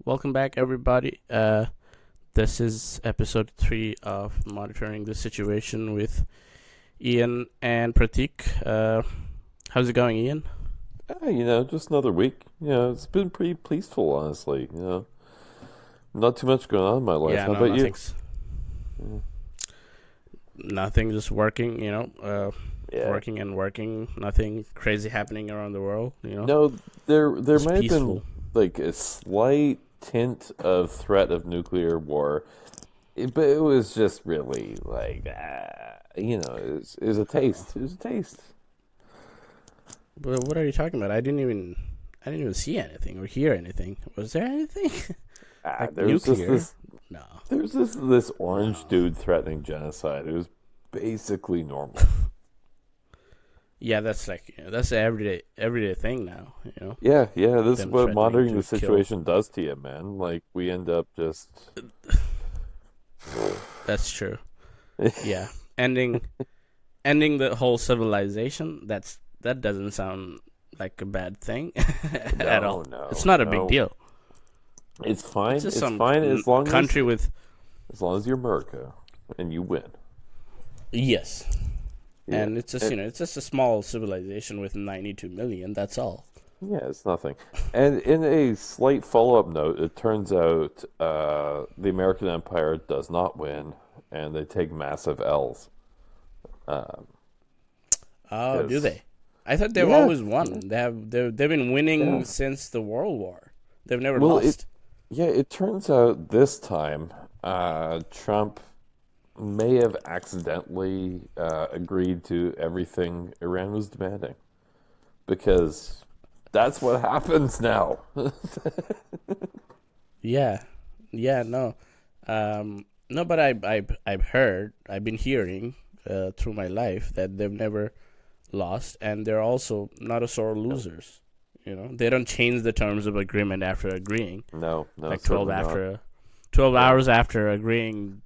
welcome back, everybody. This is episode 3 of Monitoring the Situation with Ian and Pratik. How's it going, Ian? Just another week. It's been pretty peaceful, honestly. Not too much going on in my life. Yeah, How no, about you? Mm, nothing, just working, Yeah. working and working. Nothing crazy happening around the world. No, there Just might have been peaceful. like a slight tint of threat of nuclear war, but it was just really like, it was a taste. It was a taste. But what are you talking about? I didn't even see anything or hear anything. Was there anything? Ah, Like there was just nuclear? this. No. There was this orange No. dude threatening genocide. It was basically normal. Yeah, that's the everyday thing now. Yeah, yeah, this is Them what threatening monitoring the to kill. situation does to you, man. Like, we end up just. That's true. Yeah. Ending the whole civilization, that doesn't sound like a bad thing at No, all. It's no, not a big no. deal. It's It's fine. just It's some fine country with as long as you're America and you win. yes. Yeah. And it's just, And it's just a small civilization with 92 million, that's all. yeah, it's nothing. And in a slight follow-up note, it turns out the American Empire does not win, and they take massive L's. Um, Oh, do because they? I thought they've yeah, always won. They've been winning yeah. since the World War. They've never Well, it lost. yeah, it turns out this time, Trump may have accidentally agreed to everything Iran was demanding because that's what happens now. Yeah, yeah, no, no. But I've been hearing through my life that they've never lost, and they're also not a sore No, losers. They don't change the terms of agreement after agreeing. no, no, Like 12 certainly not. after 12 Yeah, hours after agreeing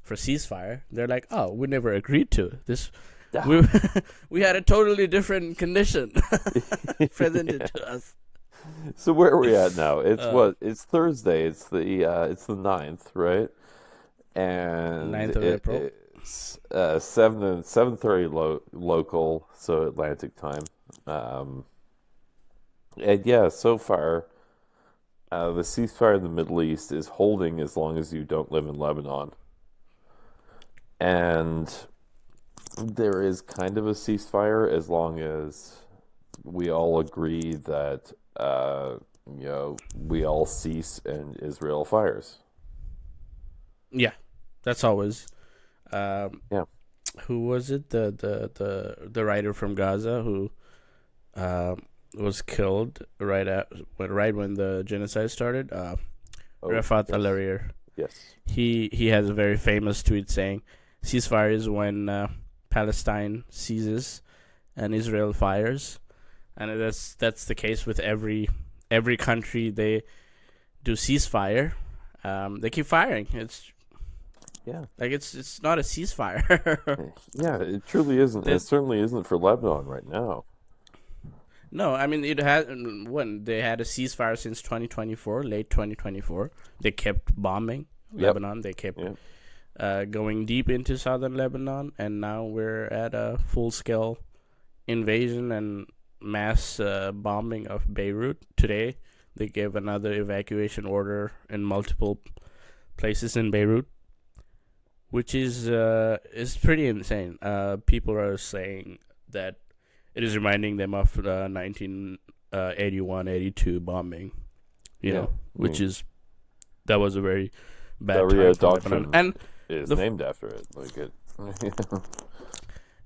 for ceasefire, they're like, "Oh, we never agreed to it. This yeah, we we had a totally different condition presented yeah. to us." So where are we at now? It's Uh, what? It's Thursday. It's the ninth, right? And 9th of April. it's 7:30 local, so Atlantic time. Um, and yeah, so far, the ceasefire in the Middle East is holding as long as you don't live in Lebanon. And there is kind of a ceasefire as long as we all agree that, we all cease and Israel fires. Yeah, that's always. Um, Yeah. who was it? The writer from Gaza who was killed right when the genocide started. Oh, Rafat yes. Alarir. Yes. He has a very famous tweet saying, "Ceasefire is when Palestine seizes and Israel fires," and that's the case with every country they do ceasefire. They keep firing. It's Yeah. like it's not a ceasefire. Yeah, it truly isn't. It They- certainly isn't for Lebanon right now. no, I mean it had when they had a ceasefire since 2024, late 2024. They kept bombing Yep. Lebanon. They kept Yep. going deep into southern Lebanon, and now we're at a full scale invasion and mass bombing of Beirut. Today, they gave another evacuation order in multiple places in Beirut, which is pretty insane. People are saying that it is reminding them of 1981, 82 bombing. Yeah. I Which mean, is that was a very bad Sharia time for Lebanon. doctrine And is the named after it. Like it.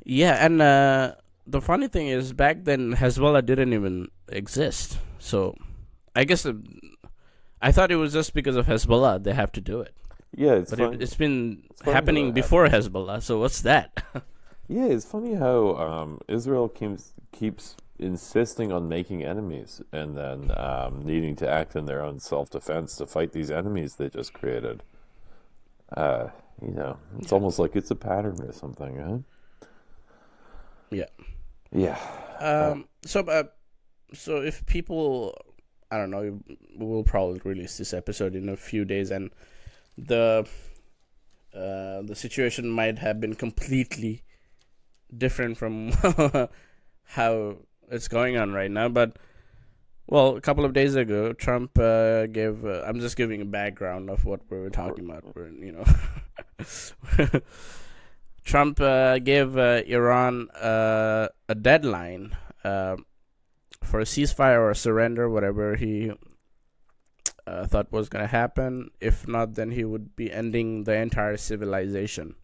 yeah, and the funny thing is, back then Hezbollah didn't even exist. So I guess I thought it was just because of Hezbollah they have to do it, Yeah, it's but fun. it's been It's funny how happening that before happens. Hezbollah. So what's that? Yeah, it's funny how Israel keeps insisting on making enemies and then needing to act in their own self-defense to fight these enemies they just created. Uh, it's Yeah, almost like it's a pattern or something, huh? yeah. Yeah. Uh, So if people I don't know. We'll probably release this episode in a few days, and the the situation might have been completely different from how it's going on right now. But well, a couple of days ago, Trump gave. I'm just giving a background of what we were talking about. Trump gave Iran a deadline for a ceasefire or a surrender, whatever he thought was going to happen. If not, then he would be ending the entire civilization,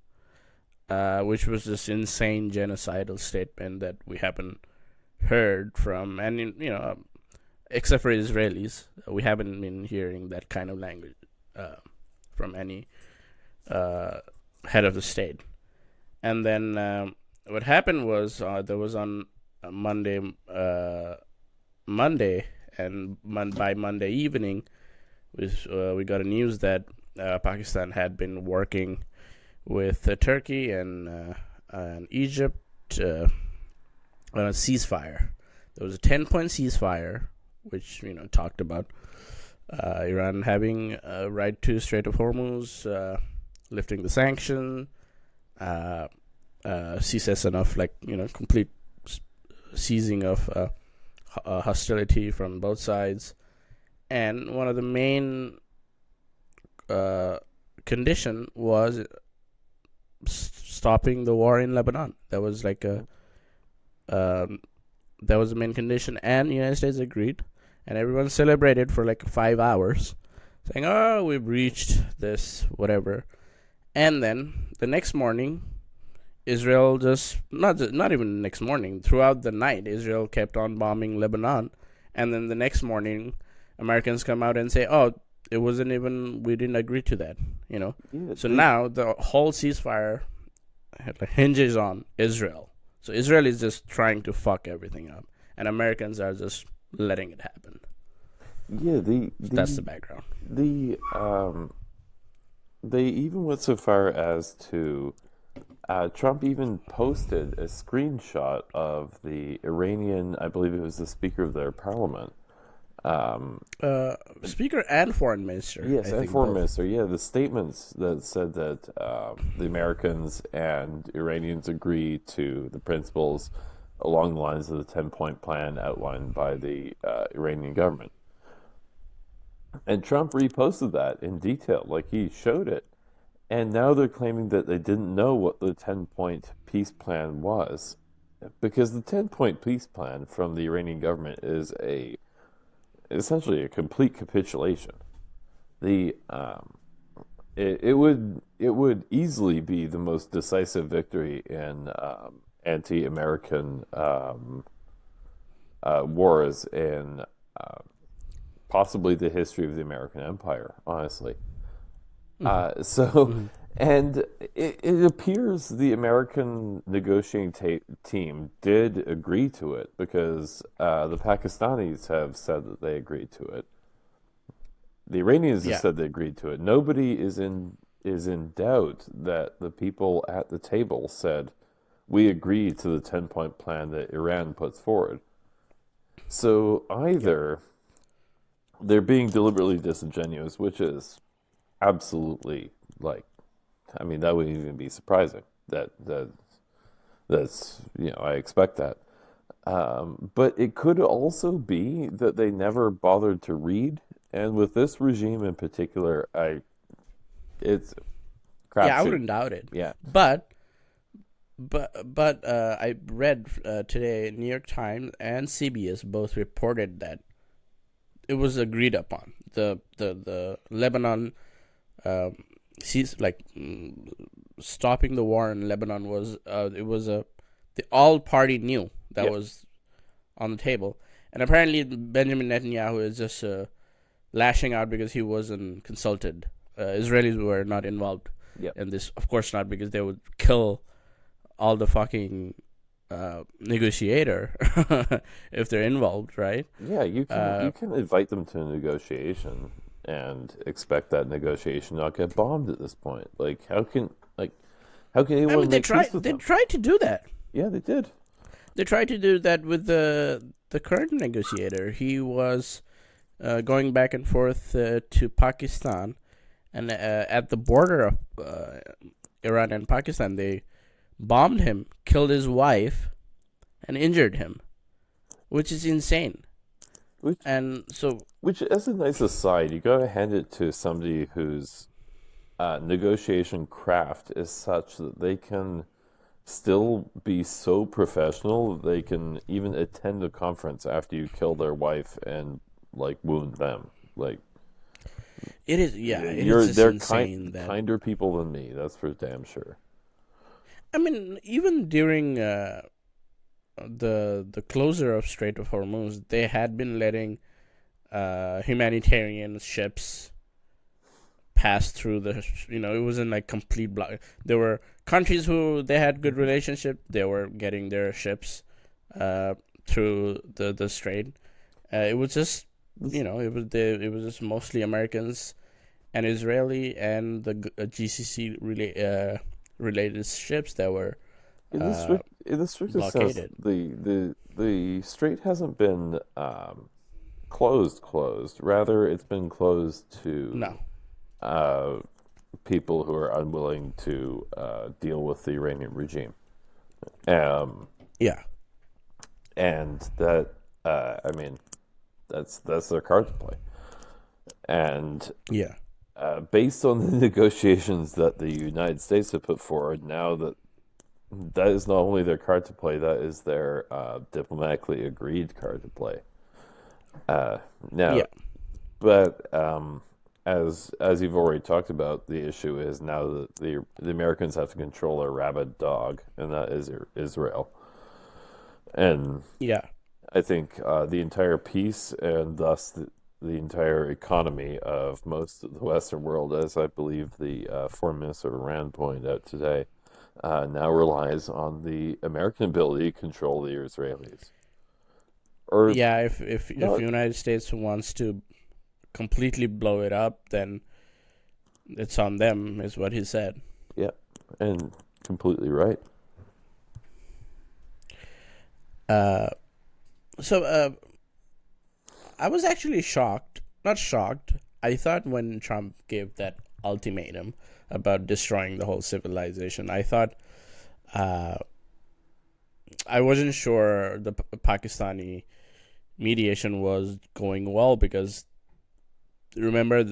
which was this insane genocidal statement that we haven't heard from, and except for Israelis, we haven't been hearing that kind of language from any head of the state. And then what happened was there was on Monday, and by Monday evening, we got a news that Pakistan had been working with Turkey and Egypt on a ceasefire. There was a 10-point ceasefire, which talked about Iran having a right to Strait of Hormuz, lifting the sanction, cessation of complete ceasing of hostility from both sides, and one of the main condition was stopping the war in Lebanon. That was that was the main condition, and the United States agreed, and everyone celebrated for 5 hours, saying, "Oh, we've reached this, whatever." And then the next morning, Israel just not even the next morning, throughout the night, Israel kept on bombing Lebanon, and then the next morning, Americans come out and say, "Oh, it wasn't even, we didn't agree to that," Yeah, So now the whole ceasefire hinges on Israel. So Israel is just trying to fuck everything up, and Americans are just letting it happen. yeah. That's the background. They even went so far as to Trump even posted a screenshot of the Iranian, I believe it was the Speaker of their parliament. Speaker and foreign minister. Yes, I and think foreign both. minister. Yeah, the statements that said that the Americans and Iranians agree to the principles along the lines of the 10-point plan outlined by the Iranian government. And Trump reposted that in detail, like he showed it. And now they're claiming that they didn't know what the 10-point peace plan was. Because the 10-point peace plan from the Iranian government is essentially a complete capitulation. The it would easily be the most decisive victory in anti-American wars in possibly the history of the American Empire, honestly. And it appears the American negotiating team did agree to it because the Pakistanis have said that they agreed to it. The Iranians have said they agreed to it. Nobody is in doubt that the people at the table said we agree to the 10-point plan that Iran puts forward. So either they're being deliberately disingenuous, which is absolutely I mean, that wouldn't even be surprising. That's I expect that. But it could also be that they never bothered to read, and with this regime in particular, it's crap. Yeah, I wouldn't doubt it. Yeah, But I read today New York Times and CBS both reported that it was agreed upon. The Lebanon stopping the war in Lebanon was the all party knew that was on the table, and apparently Benjamin Netanyahu is just lashing out because he wasn't consulted. Israelis were not involved in this, of course not, because they would kill all the fucking negotiator if they're involved, right? Yeah, you can invite them to a negotiation and expect that negotiation not get bombed at this point. How can anyone make peace with them? They tried to do that. Yeah, they did. They tried to do that with the current negotiator. He was going back and forth to Pakistan, and at the border of Iran and Pakistan, they bombed him, killed his wife, and injured him, which is insane. Which, And so, which, as a nice aside, you gotta hand it to somebody whose negotiation craft is such that they can still be so professional that they can even attend a conference after you kill their wife and like wound them. Like it is, yeah, it is you're just they're insane that, kinder people than me. That's for damn sure. I mean, even during the closure of Strait of Hormuz, they had been letting humanitarian ships pass through the. It wasn't like complete block. There were countries who they had good relationship. They were getting their ships uh, through the strait. It was just it was just mostly Americans and Israeli and the GCC related ships that were In the strictest sense, blockaded. the strait hasn't been closed. Rather, it's been closed to No, uh, people who are unwilling to deal with the Iranian regime. Um, yeah, and that I mean, that's their card to play. And yeah, based on the negotiations that the United States have put forward, now that is not only their card to play, that is their diplomatically agreed card to play. Uh, now, yeah, but as you've already talked about, the issue is now that the Americans have to control a rabid dog, and that is Israel. And yeah, I think the entire peace and thus the entire economy of most of the Western world, as I believe the Foreign Minister of Iran pointed out today, now relies on the American ability to control the Israelis. Or yeah. If no, United States wants to completely blow it up, then it's on them, is what he said. yeah, and completely right. Uh, so I was actually shocked. Not shocked. I thought when Trump gave that ultimatum about destroying the whole civilization, I thought uh, I wasn't sure the Pakistani mediation was going well because remember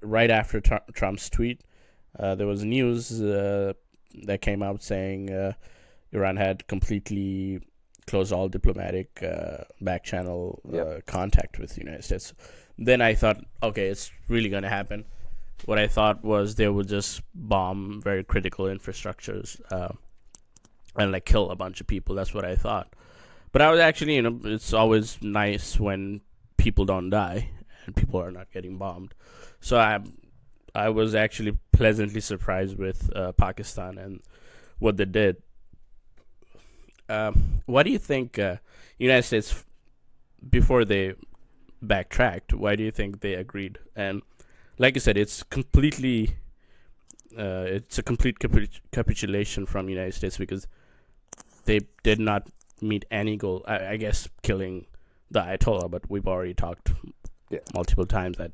right after Trump's tweet, there was news that came out saying Iran had completely closed all diplomatic back channel Yep. contact with the United States. Then I thought, okay, it's really going to happen. What I thought was they would just bomb very critical infrastructures and like kill a bunch of people. That's what I thought. But I was actually, it's always nice when people don't die and people are not getting bombed. So I was actually pleasantly surprised with Pakistan and what they did. What do you think, United States, before they backtracked? Why do you think they agreed? And like I said, it's a complete capitulation from United States because they did not meet any goal. I guess killing the Ayatollah, but we've already talked Yeah, multiple times that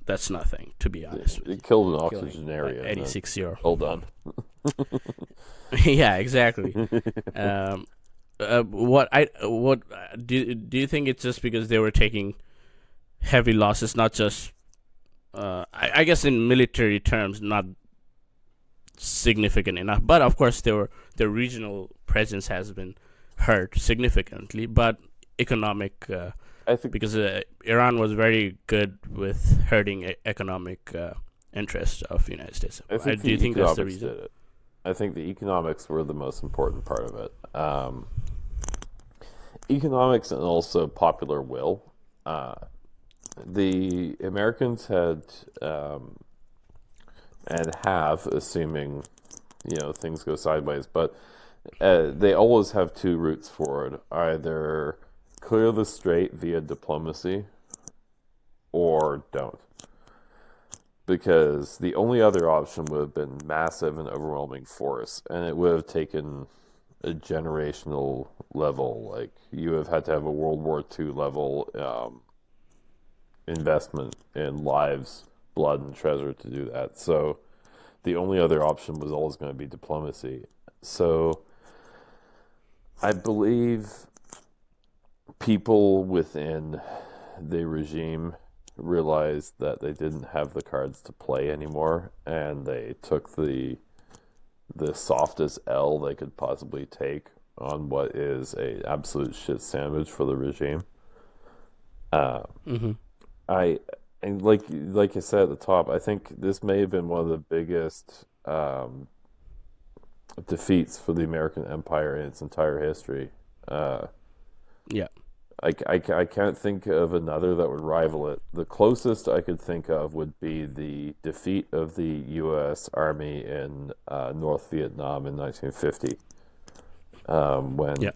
that's nothing, to be honest with it you. killed an Killing octogenarian. 86-year Hold old. on. Yeah, exactly. Um, what do you think it's just because they were taking heavy losses, not just I guess in military terms, not significant enough, but of course their regional presence has been hurt significantly, but economic I think because Iran was very good with hurting economic interest of the United States. I think Do you the think that's the economics reason? did it. I think the economics were the most important part of it. Economics and also popular will. Uh, the Americans had and have, assuming things go sideways, but they always have two routes forward: either clear the strait via diplomacy, or don't. Because the only other option would have been massive and overwhelming force, and it would have taken a generational level. Like you have had to have a World War II level investment in lives, blood, and treasure to do that. So the only other option was always going to be diplomacy. So I believe people within the regime realized that they didn't have the cards to play anymore, and they took the softest L they could possibly take on what is a absolute shit sandwich for the regime. Uh, Mm-hmm. I and like I said at the top, I think this may have been one of the biggest defeats for the American Empire in its entire history. Uh, Yeah. I can't think of another that would rival it. The closest I could think of would be the defeat of the U.S. Army in North Vietnam in 1950, when Yeah.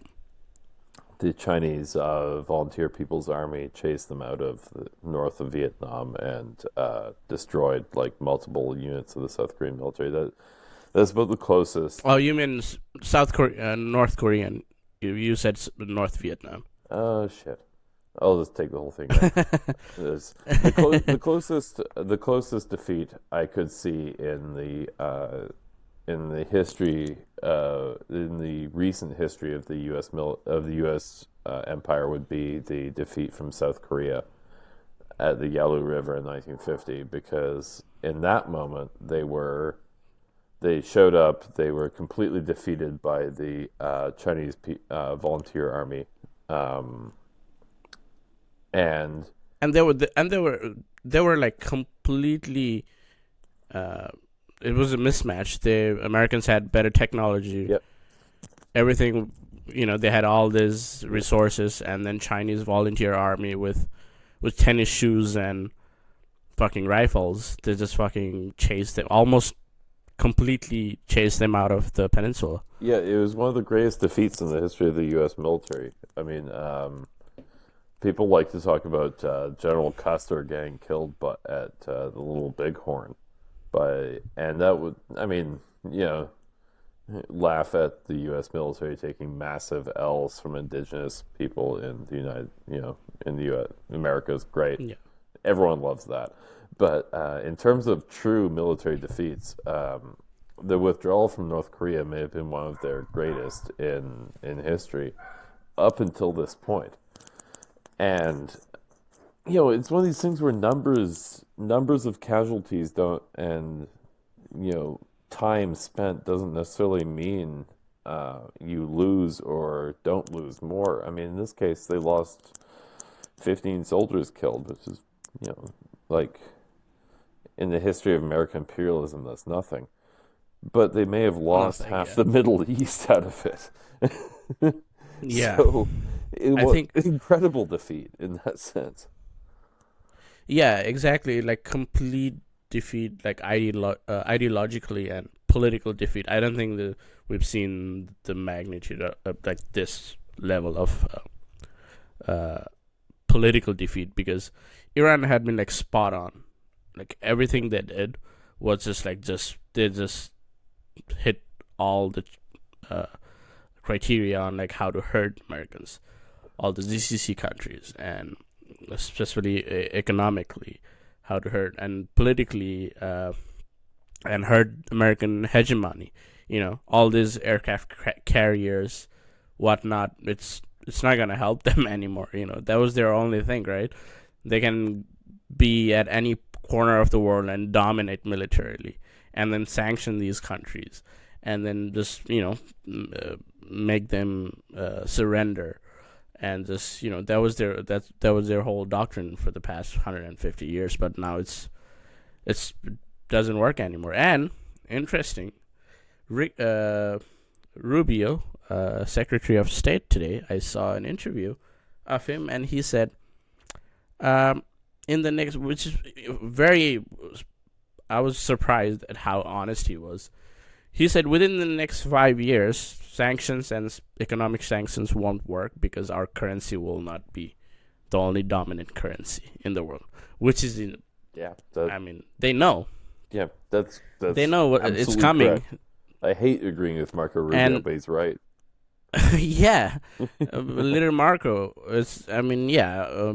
the Chinese Volunteer People's Army chased them out of the north of Vietnam and destroyed like multiple units of the South Korean military. That's about the closest. Oh, you mean South Korea, North Korean? You said North Vietnam. Oh shit! I'll just take the whole thing back. It's the closest defeat I could see in the history in the recent history of the U.S. Empire would be the defeat from South Korea at the Yalu River in 1950, because in that moment they showed up, they were completely defeated by the Chinese volunteer army, um, and And they were like completely. Uh, it was a mismatch. The Americans had better technology, yep, everything. They had all these resources, and then Chinese volunteer army with tennis shoes and fucking rifles. They just fucking chased them, almost completely chased them out of the peninsula. yeah, it was one of the greatest defeats in the history of the U.S. military. I mean, people like to talk about General Custer getting killed, but at the Little Bighorn, and that would, I mean, laugh at the U.S. military taking massive L's from indigenous people in the in the U.S. America is great. Yeah. Everyone loves that. But in terms of true military defeats, the withdrawal from North Korea may have been one of their greatest in history up until this point. And it's one of these things where numbers of casualties don't, and time spent doesn't necessarily mean you lose or don't lose more. I mean, in this case, they lost 15 soldiers killed, which is like in the history of American imperialism, that's nothing. But they may have lost Nothing, half yeah. the Middle East out of it. Yeah. So it I was think an incredible defeat in that sense. Yeah, exactly. Like complete defeat, like ideologically and political defeat. I don't think we've seen the magnitude of like this level of political defeat, because Iran had been like spot on. Like everything they did was they just hit all the uh, criteria on like how to hurt Americans, all the GCC countries, and especially economically, how to hurt, and politically, and hurt American hegemony. All these aircraft carriers, whatnot. It's not gonna help them anymore. That was their only thing, right? They can be at any corner of the world and dominate militarily, and then sanction these countries, and then just make them surrender, and just that was their whole doctrine for the past 150 years. But now it's doesn't work anymore. And interesting, Rubio, Secretary of State, today I saw an interview of him, and he said, in the next, which is very, I was surprised at how honest he was. He said within the next 5 years, sanctions and economic sanctions won't work because our currency will not be the only dominant currency in the world, which is Yeah, I mean, they know. yeah, that's They know it's absolutely coming. correct. I hate agreeing with Marco Rubio, And but he's right. yeah, little Marco is. I mean, yeah,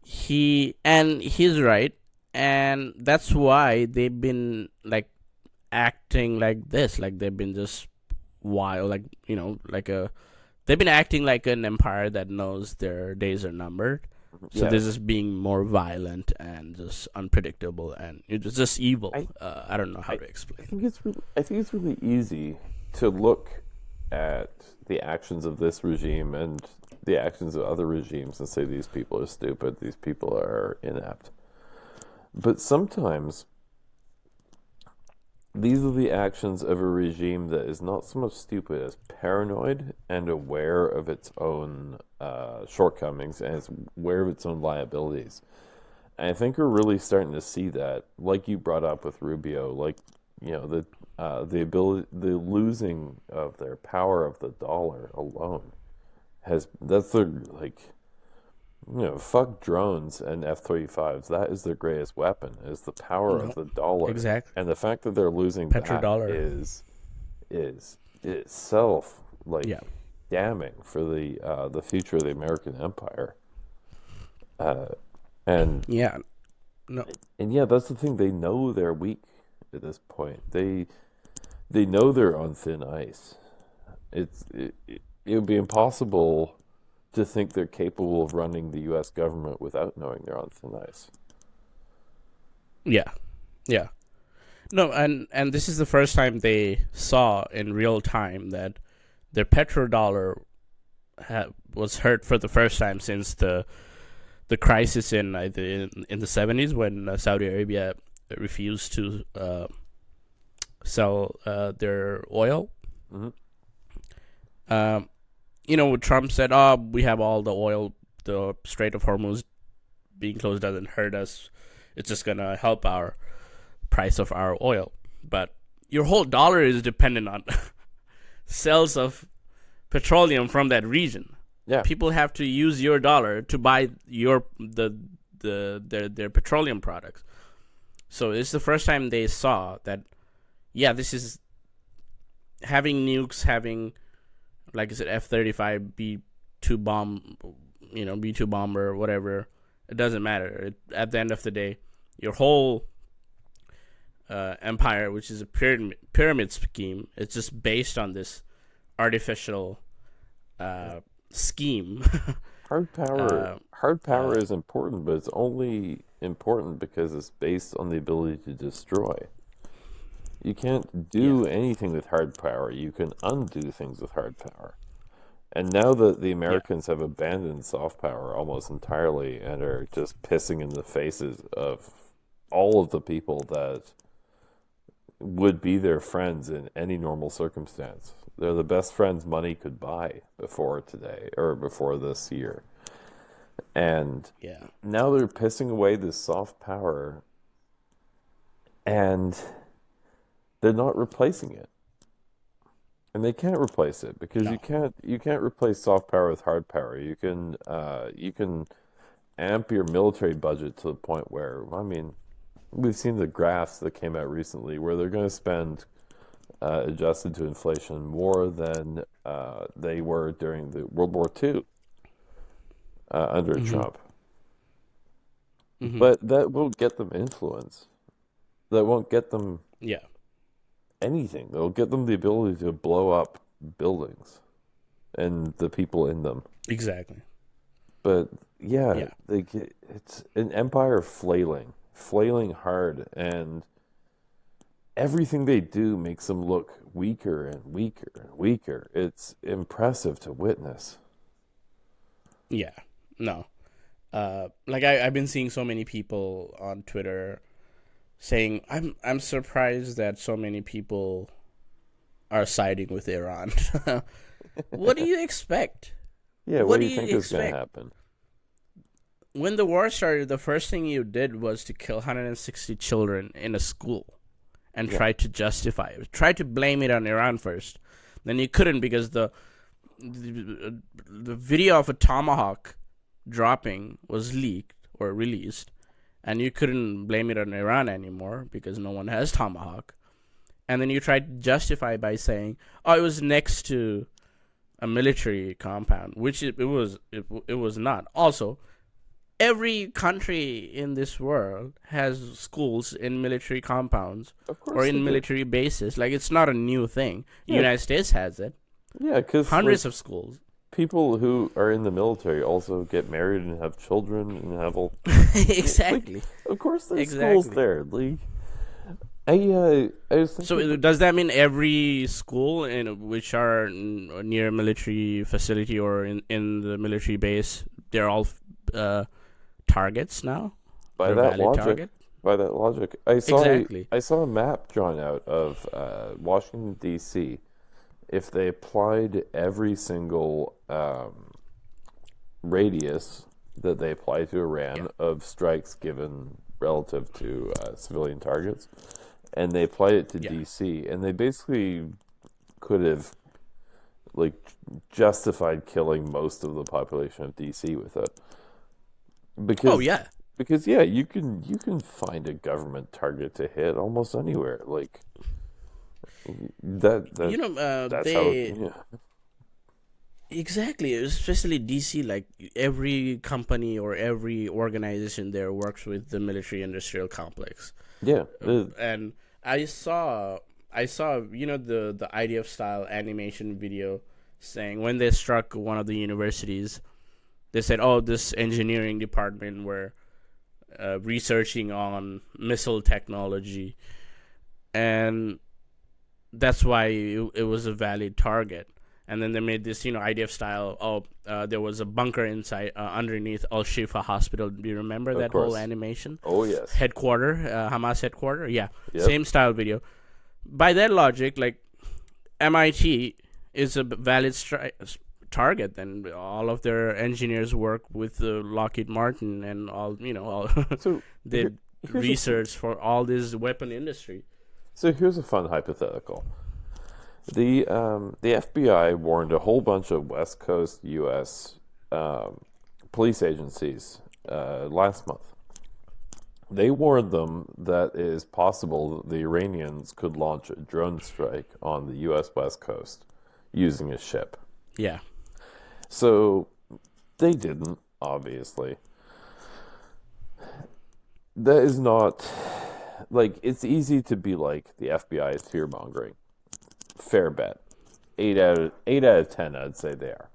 he's right, and that's why they've been like acting like this, like they've been just wild, like like a they've been acting like an empire that knows their days are numbered. So Yeah, they're just being more violent and just unpredictable, and it's just evil. I, I don't know how I, to I explain. think it's really easy to look at the actions of this regime and the actions of other regimes and say these people are stupid, these people are inept. But sometimes these are the actions of a regime that is not so much stupid as paranoid and aware of its own shortcomings and is aware of its own liabilities. And I think we're really starting to see that, like you brought up with Rubio, like the ability, the losing of their power of the dollar alone has that's their like fuck drones and F-35s. That is their greatest weapon, is the power of No, the dollar. exactly. And the fact that they're losing that Petrodollar. is itself like Yeah, damning for the future of the American empire. Uh, and yeah. No, and yeah, that's the thing. They know they're weak at this point. They know they're on thin ice. It would be impossible to think they're capable of running the U.S. government without knowing they're on thin ice. yeah, yeah. No, and this is the first time they saw in real time that their petrodollar was hurt for the first time since the crisis in the 70s when Saudi Arabia refused to sell their oil. Hmm. Um, Trump said, "Oh, we have all the oil. The Strait of Hormuz being closed doesn't hurt us. It's just gonna help our price of our oil." But your whole dollar is dependent on sales of petroleum from that region. Yeah, People have to use your dollar to buy their petroleum products. So it's the first time they saw that. Yeah, this is having nukes, having, like I said, F-35, B-2 bomb, B-2 bomber, whatever. It doesn't matter. At the end of the day, your whole empire, which is a pyramid scheme, it's just based on this artificial scheme. hard power uh, is important, but it's only important because it's based on the ability to destroy. You can't yeah, do anything with hard power. You can undo things with hard power. And now that the yeah, Americans have abandoned soft power almost entirely and are just pissing in the faces of all of the people that would be their friends in any normal circumstance. They're the best friends money could buy before today or before this year. And yeah, now they're pissing away this soft power and they're not replacing it. And they can't replace it because no, you can't replace soft power with hard power. You can amp your military budget to the point where, I mean, we've seen the graphs that came out recently where they're going to spend adjusted to inflation more than they were during the World War II under mm-hmm, Trump. mm-hmm, But that won't get them influence. That won't get them yeah, anything. They'll get them the ability to blow up buildings and the people in them. exactly, But yeah, yeah, it's an empire flailing hard, and everything they do makes them look weaker and weaker and weaker. It's impressive to witness. yeah, no. Like I've been seeing so many people on Twitter saying I'm surprised that so many people are siding with Iran. What do you expect? Yeah, what What do do you think you is going to expect? happen? When the war started, the first thing you did was to kill 160 children in a school and Yeah. try to justify it. Try to blame it on Iran first. Then you couldn't because the video of a tomahawk dropping was leaked or released, and you couldn't blame it on Iran anymore because no one has tomahawk. And then you tried to justify by saying, "Oh, it was next to a military compound," which it was. It was not. Also, every country in this world has schools in military compounds Of or course they in do. military bases. Like, it's not a new thing. The Yeah, United States has it. yeah, because like Hundreds of schools. people who are in the military also get married and have children and have all like. Exactly. Of course, there's schools Exactly. there. Like I was thinking. So does that mean every school in which are near a military facility or in the military base, they're all uh, targets now? By They're that valid logic, target? Exactly. I saw a map drawn out of Washington D.C. If they applied every single radius that they apply to Yeah. Iran of strikes given relative to civilian targets, and they applied it to Yeah. D.C., and they basically could have like justified killing most of the population of DC with it Oh because yeah. yeah, you can find a government target to hit almost anywhere. Like that You that know, that's how they yeah. exactly, especially DC. Like, every company or every organization there works with the military industrial complex. Yeah. And I saw the IDF style animation video saying when they struck one of the universities, they said, "Oh, this engineering department were researching on missile technology, and that's why it was a valid target." And then they made this, IDF style. Oh, there was a bunker inside, underneath Al Shifa Hospital. Do you remember Of that whole course. animation? Oh yes. Headquarter, Hamas headquarter. Yeah, Yep. same style video. By that logic, like, MIT is a valid target. Then all of their engineers work with Lockheed Martin and all So here, did here's a research for all this weapon industry. here's a fun hypothetical. The FBI warned a whole bunch of West Coast U.S. Police agencies last month. They warned them that it is possible that the Iranians could launch a drone strike on the U.S. West Coast using a ship. Yeah, So they didn't, obviously. That is not like it's easy to be like the FBI is fear mongering. Fair bet. 8 out of 10, I'd say they are.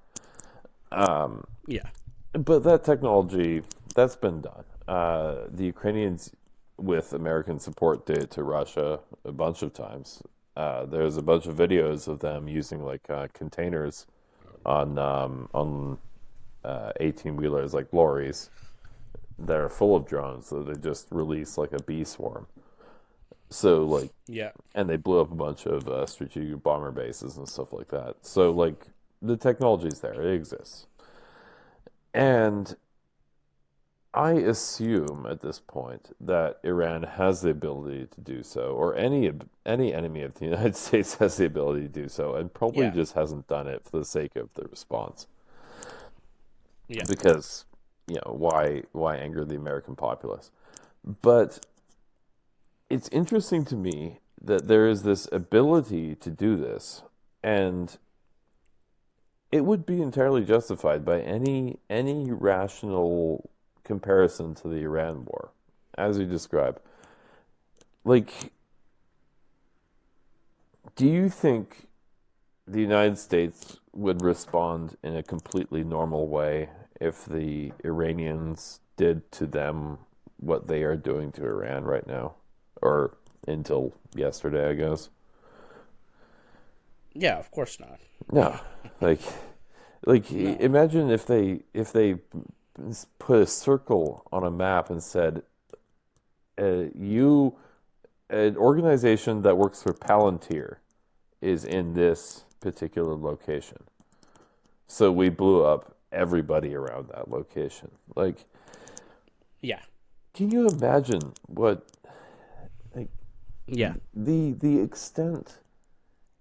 yeah, But that technology, that's been done. The Ukrainians, with American support, did it to Russia a bunch of times. There's a bunch of videos of them using like containers on 18 wheelers, like lorries, that are full of drones. So they just release like a bee swarm. So like, yeah, and they blew up a bunch of strategic bomber bases and stuff like that. So like, the technology's there; it exists, and I assume at this point that Iran has the ability to do so, or any enemy of the United States has the ability to do so, and probably yeah, just hasn't done it for the sake of the response. yeah, Because why anger the American populace? But it's interesting to me that there is this ability to do this, and it would be entirely justified by any rational comparison to the Iran war, as you describe. Like, do you think the United States would respond in a completely normal way if the Iranians did to them what they are doing to Iran right now, or until yesterday, I guess? yeah. Of course not. No, like, No. imagine if they put a circle on a map and said, "You, an organization that works for Palantir, is in this particular location." So we blew up everybody around that location. Like, Yeah, can you imagine what, like, yeah, the extent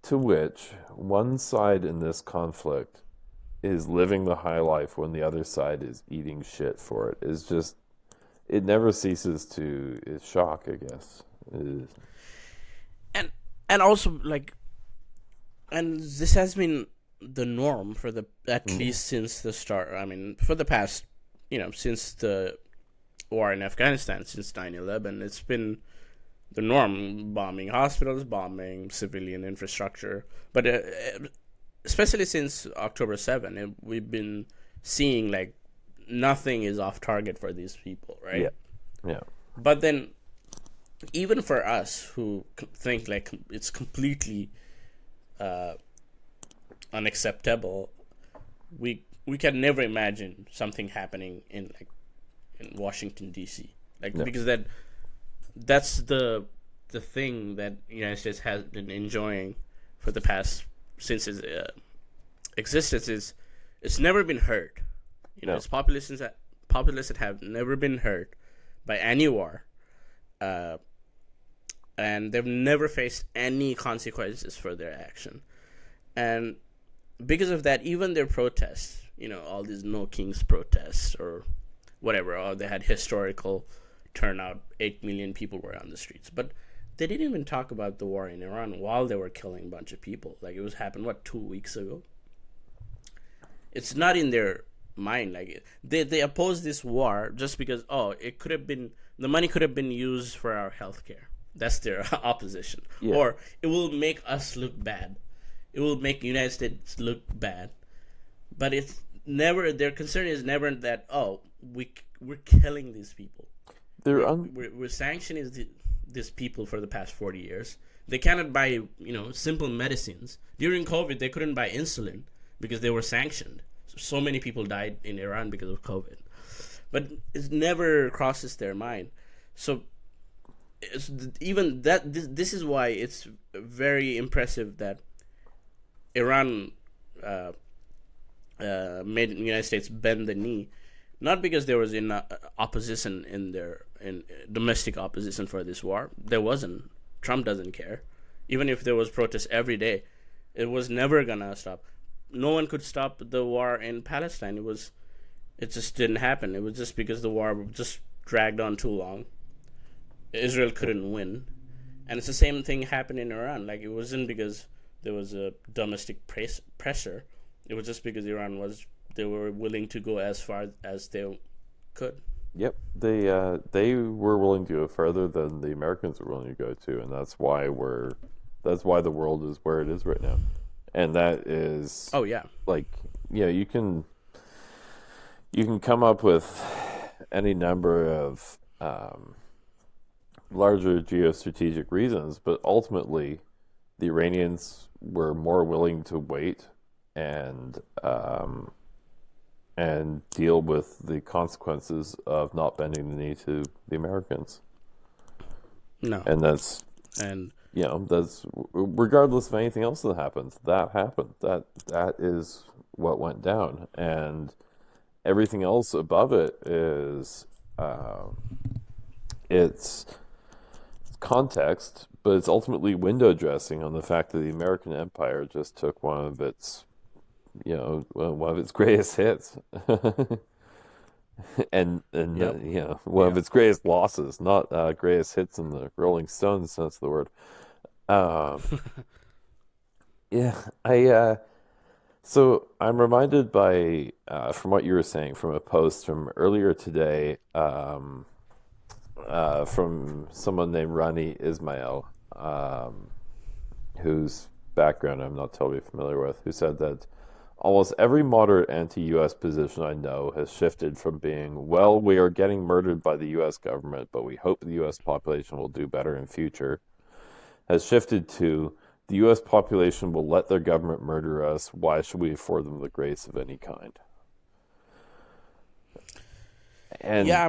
to which one side in this conflict is living the high life when the other side is eating shit for it is just, it never ceases to shock, I guess. It is. and also, like, and this has been the norm for the at Mm. least since the start. I mean, for the past since the war in Afghanistan, since 9/11, it's been the norm: bombing hospitals, bombing civilian infrastructure. But especially since October 7, we've been seeing like nothing is off target for these people, Yeah. right? Yeah. But then, even for us who think like it's completely uh, unacceptable, we can never imagine something happening in Washington D.C. Like No. because that's the thing that the United States has been enjoying for the past since its existence is it's never been hurt. No. Its populations that have never been hurt by any war, uh, and they've never faced any consequences for their action. And because of that, even their protests, all these No Kings protests or whatever, or they had historical turnout, 8 million people were on the streets, but they didn't even talk about the war in Iran while they were killing a bunch of people. Like it was happened 2 weeks ago. It's not in their mind. Like they oppose this war just because it could have been the money could have been used for our healthcare. That's their opposition. Yeah. Or it will make us look bad. It will make the United States look bad. But it's never their concern is never that we're killing these people. They're We're sanctioning these people for the past 40 years. They cannot buy simple medicines. During COVID, they couldn't buy insulin because they were sanctioned. So many people died in Iran because of COVID. But it never crosses their mind. So it's even that this is why it's very impressive that Iran made the United States bend the knee, not because there was opposition in domestic opposition for this war. There wasn't. Trump doesn't care. Even if there was protests every day, it was never gonna stop. No one could stop the war in Palestine. It just didn't happen. It was just because the war just dragged on too long. Israel couldn't win, and it's the same thing happened in Iran. Like it wasn't because there was a domestic pressure. It was just because they were willing to go as far as they could. Yep, they were willing to go further than the Americans were willing to go to, and that's why the world is where it is right now, and that is Oh yeah, like you can come up with any number of larger geostrategic reasons, but ultimately the Iranians were more willing to wait and deal with the consequences of not bending the knee to the Americans. no, And and that's regardless of anything else that happens. That happened. That is what went down, and everything else above it is it's context, but it's ultimately window dressing on the fact that the American empire just took one of its greatest hits, and yep, one of yeah, its greatest losses, not greatest hits in the Rolling Stones sense of the word. Um, yeah, I so I'm reminded by from what you were saying from a post from earlier today, from someone named Rani Ismail, whose background I'm not totally familiar with, who said that almost every moderate anti-US position I know has shifted from being, well, we are getting murdered by the US government, but we hope the US population will do better in future, has shifted to the US population will let their government murder us. Why should we afford them the grace of any kind? And yeah.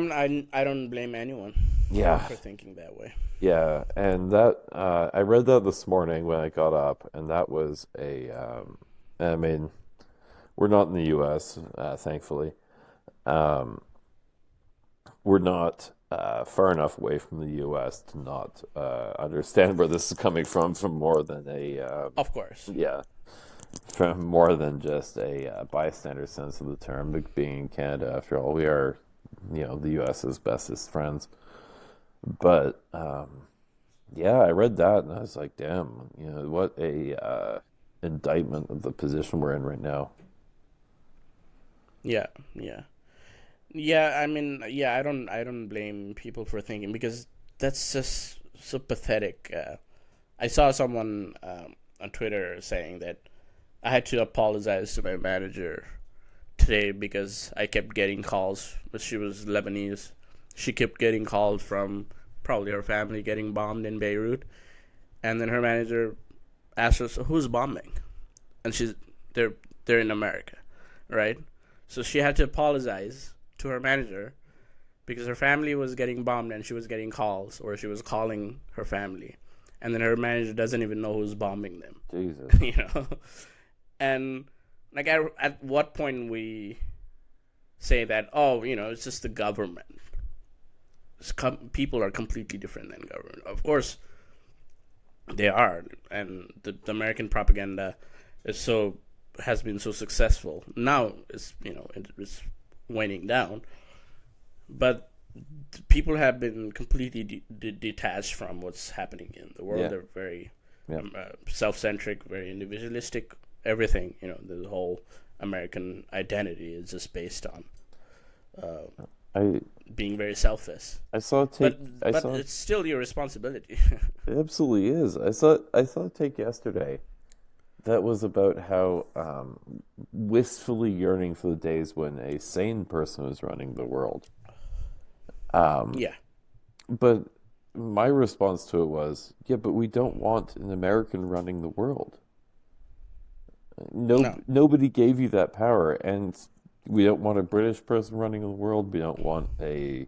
I don't blame anyone yeah, for thinking that way. yeah, and that I read that this morning when I got up, and that was I mean, we're not in the U.S., thankfully. Um, we're not far enough away from the U.S. to not understand where this is coming from more than Of course. yeah, from more than just a bystander sense of the term. Being in Canada, after all, we are, the U.S.'s bestest friends. But yeah, I read that and I was like, damn, what a indictment of the position we're in right now. Yeah, yeah. Yeah, I mean, yeah, I don't blame people for thinking because that's just so pathetic. I saw someone on Twitter saying that I had to apologize to my manager today because I kept getting calls, but she was Lebanese. She kept getting calls from probably her family getting bombed in Beirut, and then her manager asked her, "So who's bombing?" And they're they're in America, right? So she had to apologize to her manager because her family was getting bombed and she was getting calls or she was calling her family, and then her manager doesn't even know who's bombing them, Jesus. you know. And like at what point we say that, oh, it's just the government. People are completely different than government. Of course, they are, and the American propaganda is so has been so successful. Now it's waning down, but people have been completely detached from what's happening in the world. Yeah. They're very Yeah. self-centric, very individualistic. Everything, the whole American identity is just based on I being very selfish. I saw a take. But I but saw it's still your responsibility. it absolutely is. I saw a take yesterday that was about how wistfully yearning for the days when a sane person was running the world. Um, Yeah. but my response to it was, yeah, but we don't want an American running the world. No, No. nobody gave you that power, and we don't want a British person running the world. We don't want a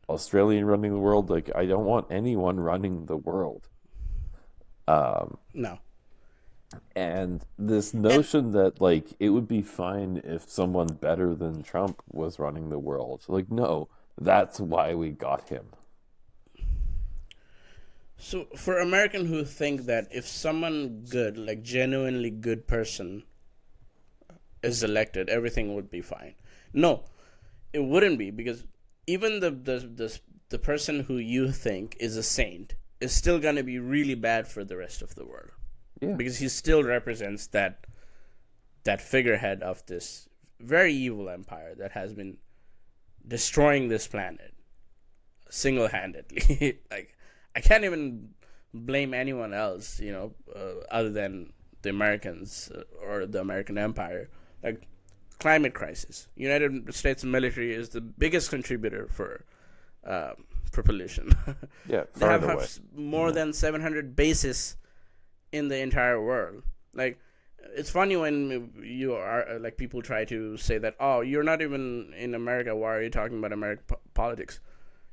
Australian running the world. Like, I don't want anyone running the world. Um, No. and this And notion that like it would be fine if someone better than Trump was running the world. Like, no, that's why we got him. so for American who think that if someone good, like genuinely good person is elected, everything would be fine. No, it wouldn't be because even the person who you think is a saint is still gonna be really bad for the rest of the world Yeah, because he still represents that figurehead of this very evil empire that has been destroying this planet single-handedly. Like, I can't even blame anyone else, other than the Americans or the American empire. Like, climate crisis. United States military is the biggest contributor for pollution. yeah, They far and away. have more Yeah, than 700 bases in the entire world. Like, it's funny when you are like people try to say that, oh, you're not even in America. Why are you talking about American politics?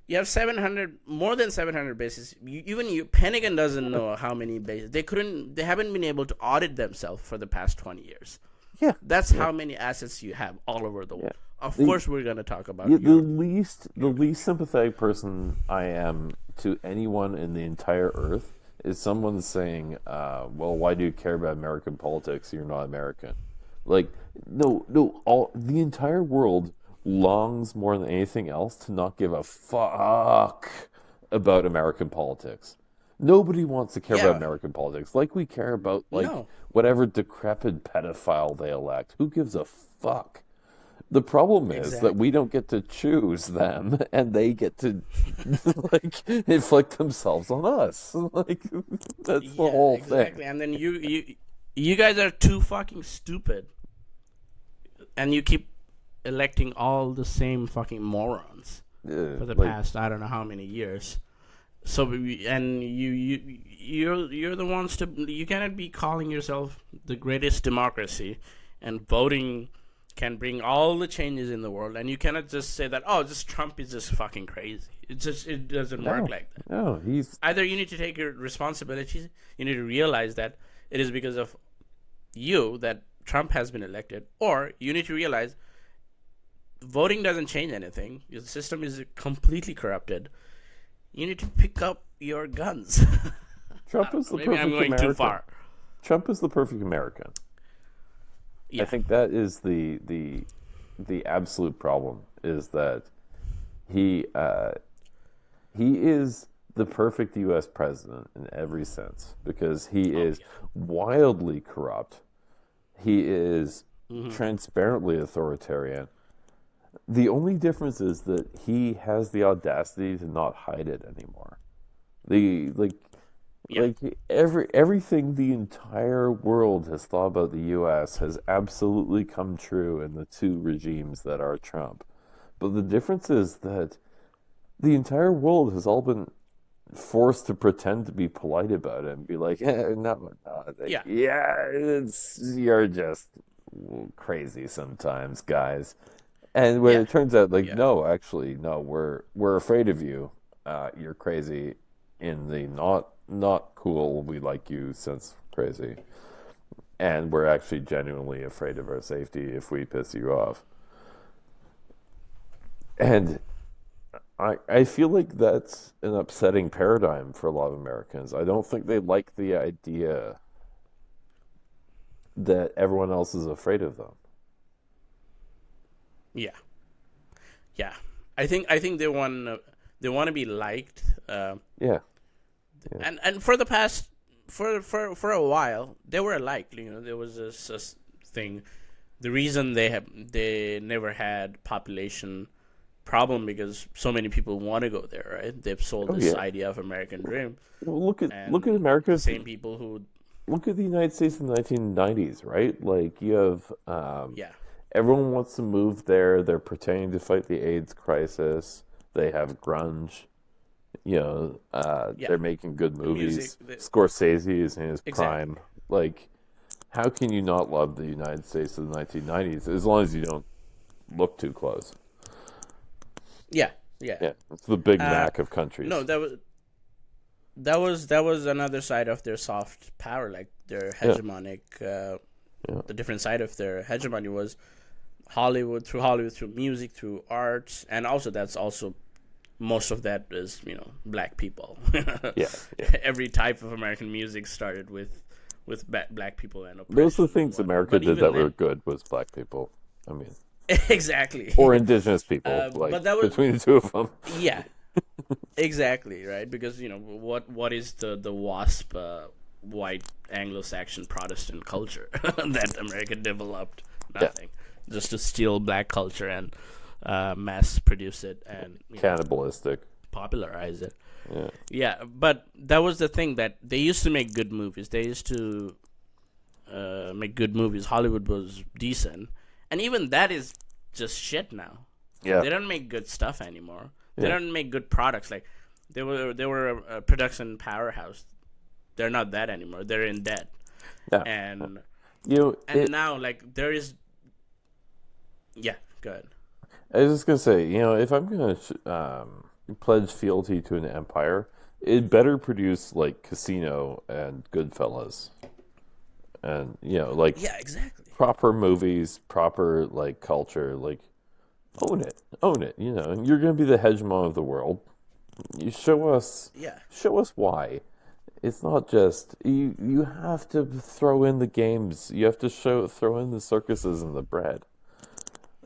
You have 700, more than 700 bases. Even Pentagon doesn't know how many bases. They haven't been able to audit themselves for the past 20 years. yeah, That's yeah, how many assets you have all over the yeah. world. Of The course, we're going to talk about Yeah, the Europe. least the least sympathetic person I am to anyone in the entire earth is someone saying, "Well, why do you care about American politics? You're not American." Like, no, no, all the entire world longs more than anything else to not give a fuck about American politics. Nobody wants to care about Yeah, American politics like we care about like no, whatever decrepit pedophile they elect. Who gives a fuck? The problem is that we exactly. don't get to choose them, and they get to like inflict themselves on us. Like, that's the Yeah, whole thing. exactly. And then you guys are too fucking stupid, and you keep electing all the same fucking morons for the Like, past I don't know how many years. So and you're the ones to you cannot be calling yourself the greatest democracy, and voting can bring all the changes in the world, and you cannot just say that, oh, just Trump is just fucking crazy. It doesn't work no, like that. no, he's Either you need to take your responsibilities, you need to realize that it is because of you that Trump has been elected, or you need to realize voting doesn't change anything. Your system is completely corrupted. You need to pick up your guns. I Trump don't is know. the Maybe I'm perfect going too American. far. Trump is the perfect American. I Yeah. think that is the absolute problem is that he he is the perfect U.S. president in every sense because he Oh is yeah. wildly corrupt. He is Mm-hmm. transparently authoritarian, The only difference is that he has the audacity to not hide it anymore. The Yeah, everything the entire world has thought about the US has absolutely come true in the two regimes that are Trump. But the difference is that the entire world has all been forced to pretend to be polite about it and be like, no, like, yeah, yeah, you're just crazy sometimes, guys. And when yeah, it turns out, like, yeah, no, actually, no, we're afraid of you. You're crazy in the not cool. We like you sense crazy, and we're actually genuinely afraid of our safety if we piss you off. And I feel like that's an upsetting paradigm for a lot of Americans. I don't think they like the idea that everyone else is afraid of them. yeah, yeah. I think they want to be liked, Yeah, yeah. and for the past for a while they were liked. There was this thing. The reason they never had population problem because so many people want to go there, right? They've sold Oh this yeah. idea of American dream, Well, look at and the America. same people who, Look at the United States in the 1990s, right? Like you have yeah, everyone wants to move there. They're pretending to fight the AIDS crisis. They have grunge. yeah, They're making good the music, movies. Scorsese is in his exactly, prime. Like, how can you not love the United States of the 1990s as long as you don't look too close? yeah, yeah. Yeah, it's the Big Uh, Mac of no, countries. that was another side of their soft power, like their Yeah, hegemonic. yeah, The different side of their hegemony was Hollywood, through music, through arts, and also that's also most of that is black people. yeah, yeah. Every type of American music started with black people and Those are the oppression and things whatnot. America But did even that were then, good was black people. I mean, exactly. or indigenous people, like But that was, between the two of them. yeah, exactly, right, because what is the WASP, white Anglo-Saxon Protestant culture that America developed? Yeah, Nothing, just to steal black culture and mass produce it and cannibalistic. popularize it. Yeah, Yeah, but that was the thing, that they used to make good movies. They used to make good movies. Hollywood was decent, and even that is just shit now. yeah, They don't make good stuff anymore. They yeah, don't make good products. Like they were a production powerhouse. They're not that anymore. They're in debt, yeah. and You know, and now, like, there is, yeah, good. I was just gonna say, if I'm gonna pledge fealty to an empire, it better produce like Casino and Goodfellas, and like Yeah, exactly. proper movies, proper like culture, like own it. You're gonna be the hegemon of the world. You Yeah, show us why. It's not just you. You have to throw in the games. You have to throw in the circuses and the bread.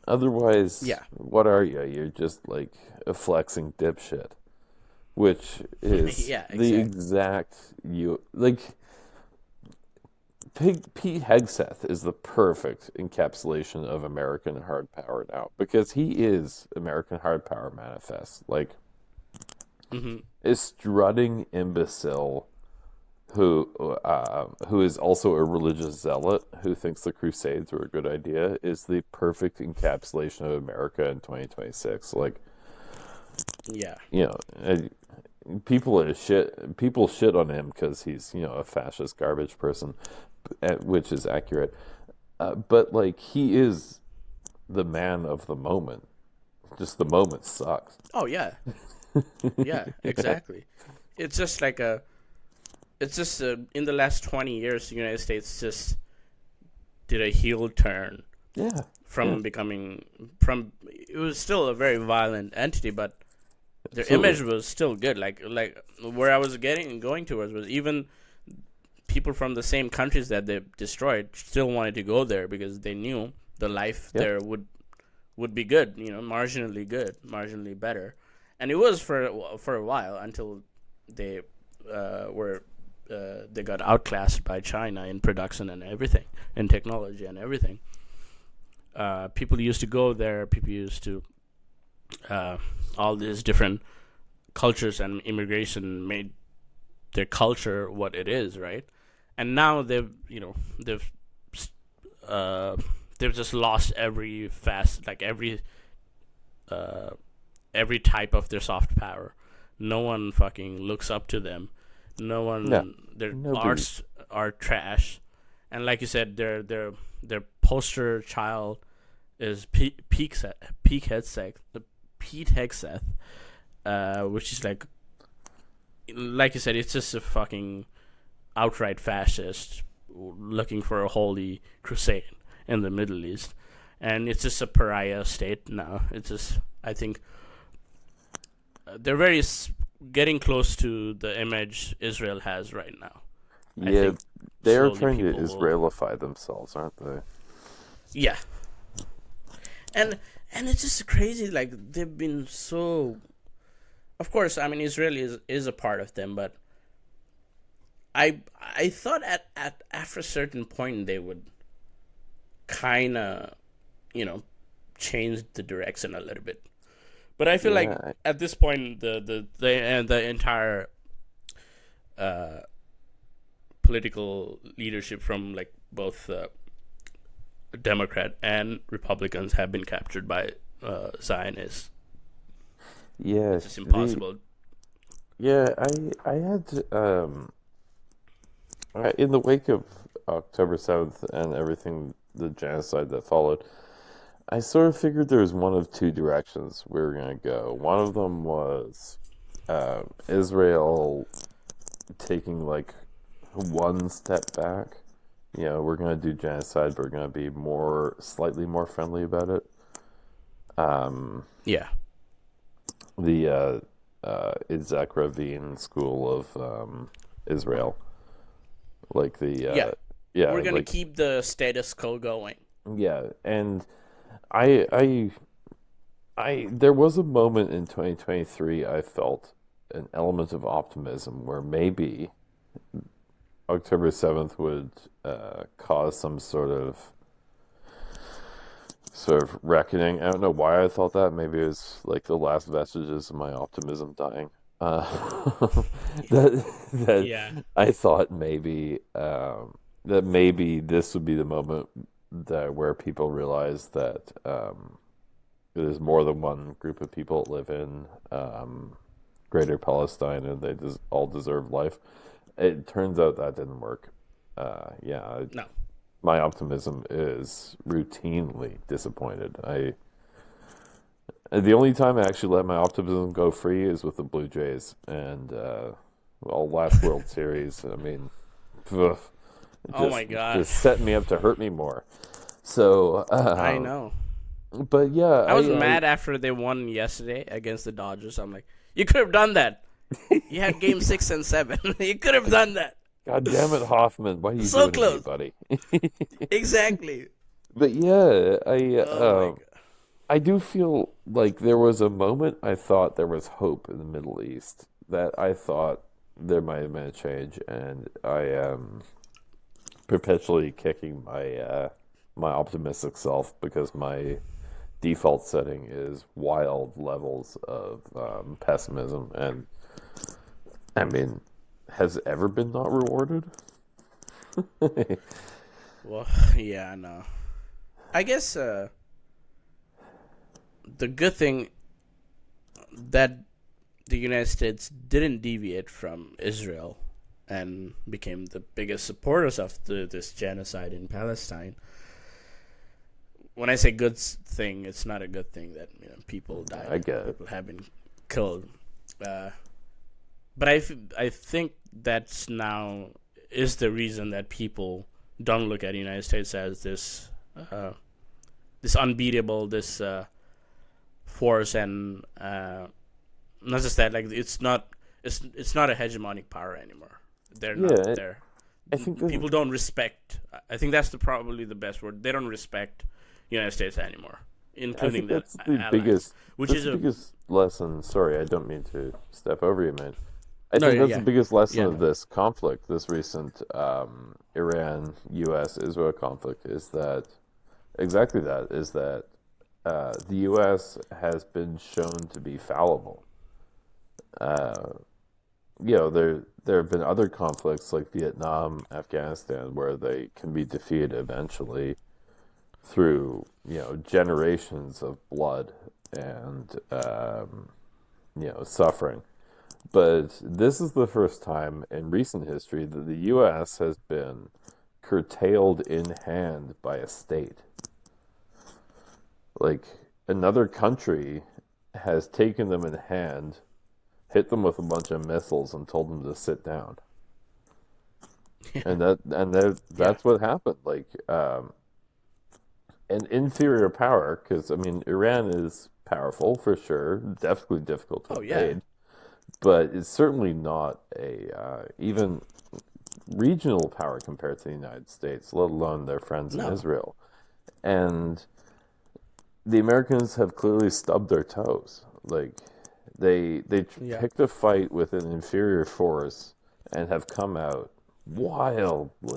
Otherwise, yeah, what are you? You're just like a flexing dipshit, which is yeah, the exactly. exact you like. Pete Hegseth is the perfect encapsulation of American hard power now because he is American hard power manifest. Like Hmm. a strutting imbecile who is also a religious zealot who thinks the Crusades were a good idea is the perfect encapsulation of America in 2026. Like, Yeah, you know, people shit on him because he's a fascist garbage person, which is accurate. But like he is the man of the moment. Just the moment sucks. oh yeah, yeah, exactly. It's just like a it's just in the last 20 years, the United States just did a heel turn Yeah, yeah, from becoming from it was still a very violent entity, but their absolutely. image was still good. Like where I was getting going towards was, even people from the same countries that they destroyed still wanted to go there because they knew the life Yeah, there would be good, marginally good, marginally better, and it was for a while until they were they got outclassed by China in production and everything, in technology and everything. people used to go there. People used to uh, all these different cultures and immigration made their culture what it is, right? And now uh, they've just lost uh, every type of their soft power. No one fucking looks up to them. No No, one, their nobody. arts are trash, and like you said, their poster child is Pete Hegseth, which is like you said, it's just a fucking outright fascist looking for a holy crusade in the Middle East, and it's just a pariah state now. It's just, I think, they're getting close to the image Israel has right now. I Yeah, think they are slowly trying to people will, Israelify themselves, aren't they? yeah, and it's just crazy. Like they've been so. Of course, I mean Israel is a part of them, but I thought at after a certain point they would kind of change the direction a little bit. But I feel like Yeah, at this point the entire uh, political leadership from like both Democrat and Republicans have been captured by Zionists. yeah. It's just The impossible. yeah, I had in the wake of October 7th and everything, the genocide that followed, I sort of figured there was one of two directions we were gonna go. One of them was Israel taking like one step back. We're gonna do genocide, but we're gonna be slightly more friendly about it. Um, Yeah, the Itzhak Rabin School of Israel, like yeah. yeah, We're gonna like keep the status quo going. yeah, and I I there was a moment in 2023 I felt an element of optimism where maybe October 7th would cause some sort of reckoning. I don't know why I thought that. Maybe it was like the last vestiges of my optimism dying. Uh, that Yeah. I thought maybe this would be the moment that where people realize that there's more than one group of people that live in Greater Palestine and they just all deserve life. It turns out that didn't work. Yeah, No. my optimism is routinely disappointed. The only time I actually let my optimism go free is with the Blue Jays and well, last World Series. I mean, ugh, Oh just my god. just setting me up to hurt me more. So, I know. but yeah, I was mad after they won yesterday against the Dodgers. I'm like, you could have done that. You had game 6 and 7. You could have done that. God damn it, Hoffman, what are you So doing to me, close. buddy? Exactly. But yeah, Oh my god. I do feel like there was a moment I thought there was hope in the Middle East that I thought there might have been a change, and I am perpetually kicking my optimistic self because my default setting is wild levels of pessimism, and I mean, has it ever been not rewarded? Well, yeah, I know. I guess the good thing that the United States didn't deviate from Israel and became the biggest supporters of this genocide in Palestine. When I say thing, it's not a good thing that people I died, get it. people have been killed. Uh, but I think that's now is the reason that people don't look at the United States as this unbeatable force, and not just that, like it's not a hegemonic power anymore. They're not Yeah, there. I think that People don't respect. I think that's probably the best word. They don't respect the United States anymore, I including think the that's the allies, biggest which that's is the a biggest lesson. Sorry, I don't mean to step over you, man. I no, think yeah, that's the yeah, biggest lesson yeah, of no, this conflict, this recent Iran U.S. Israel conflict, is that exactly that is that the U.S. has been shown to be fallible. Uh, there have been other conflicts like Vietnam, Afghanistan, where they can be defeated eventually through generations of blood and suffering. But this is the first time in recent history that the U.S. has been curtailed in hand by a state. Like another country has taken them in hand, hit them with a bunch of missiles, and told them to sit down. And Yeah. that's what happened. Like an inferior power, because I mean Iran is powerful for sure, definitely difficult to Oh yeah. invade, but it's certainly not a even regional power compared to the United States, let alone their friends in No. Israel. And the Americans have clearly stubbed their toes. Like they Yeah. picked a fight with an inferior force and have come out wildly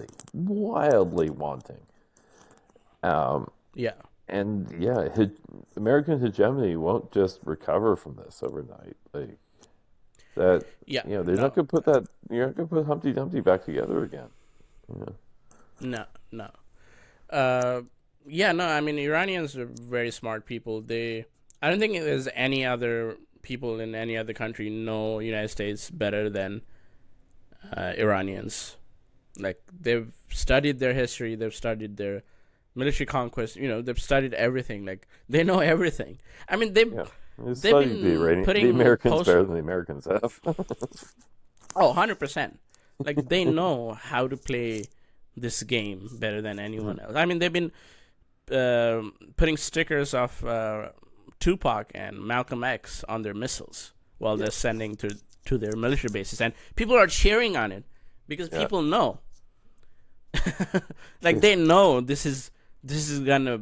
wanting. Um, Yeah. and yeah, American hegemony won't just recover from this overnight. Like that, Yeah. they're not No. gonna put that. You're not gonna put Humpty Dumpty back together again. Yeah. No. No. Uh, yeah. No. I mean, Iranians are very smart people. I don't think there's any other people in any other country know United States better than Iranians. Like they've studied their history, they've studied their military conquest. They've studied everything. Like they know everything. I mean, Yeah. They they've studied been The putting Americans post. better than the Americans have. 100%. Like they know how to play this game better than anyone else. I mean, they've been putting stickers of Tupac and Malcolm X on their missiles while they're Yes. sending to their military bases, and people are cheering on it because Yeah. people know, like they know this is gonna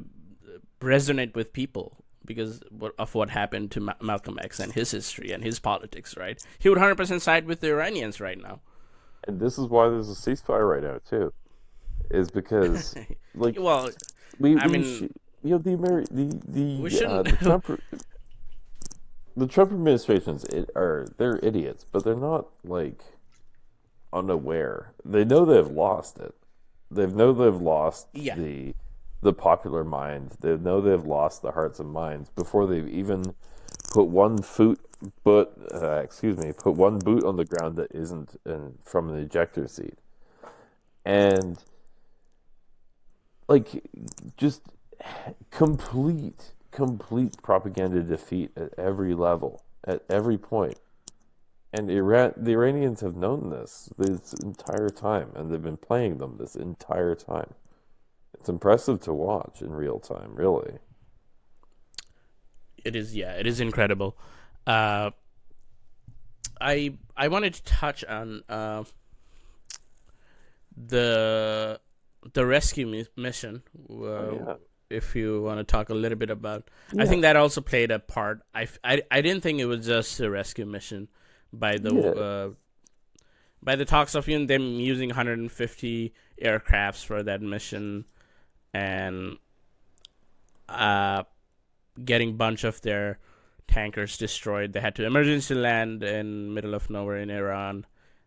resonate with people because of what happened to Malcolm X and his history and his politics. Right? He would 100% side with the Iranians right now. And this is why there's a ceasefire right now too. Is because like Well, I we mean, the we shouldn't. the Trump administrations they're idiots, but they're not like unaware. They know they've lost it. They know they've lost Yeah. the popular mind. They know they've lost the hearts and minds before they've even put one foot but put one boot on the ground that isn't from an ejector seat. And like just complete propaganda defeat at every level, at every point. And the Iranians have known this entire time, and they've been playing them this entire time. It's impressive to watch in real time, really. It is, yeah, it is incredible. Uh, I wanted to touch on the the rescue mission. Oh yeah, If you want to talk a little bit about, I yeah, think that also played a part. I didn't think it was just a rescue mission by the yeah, by the talks of them using 150 aircrafts for that mission and uh, getting a bunch of their tankers destroyed. They had to emergency land in middle of nowhere in Iran.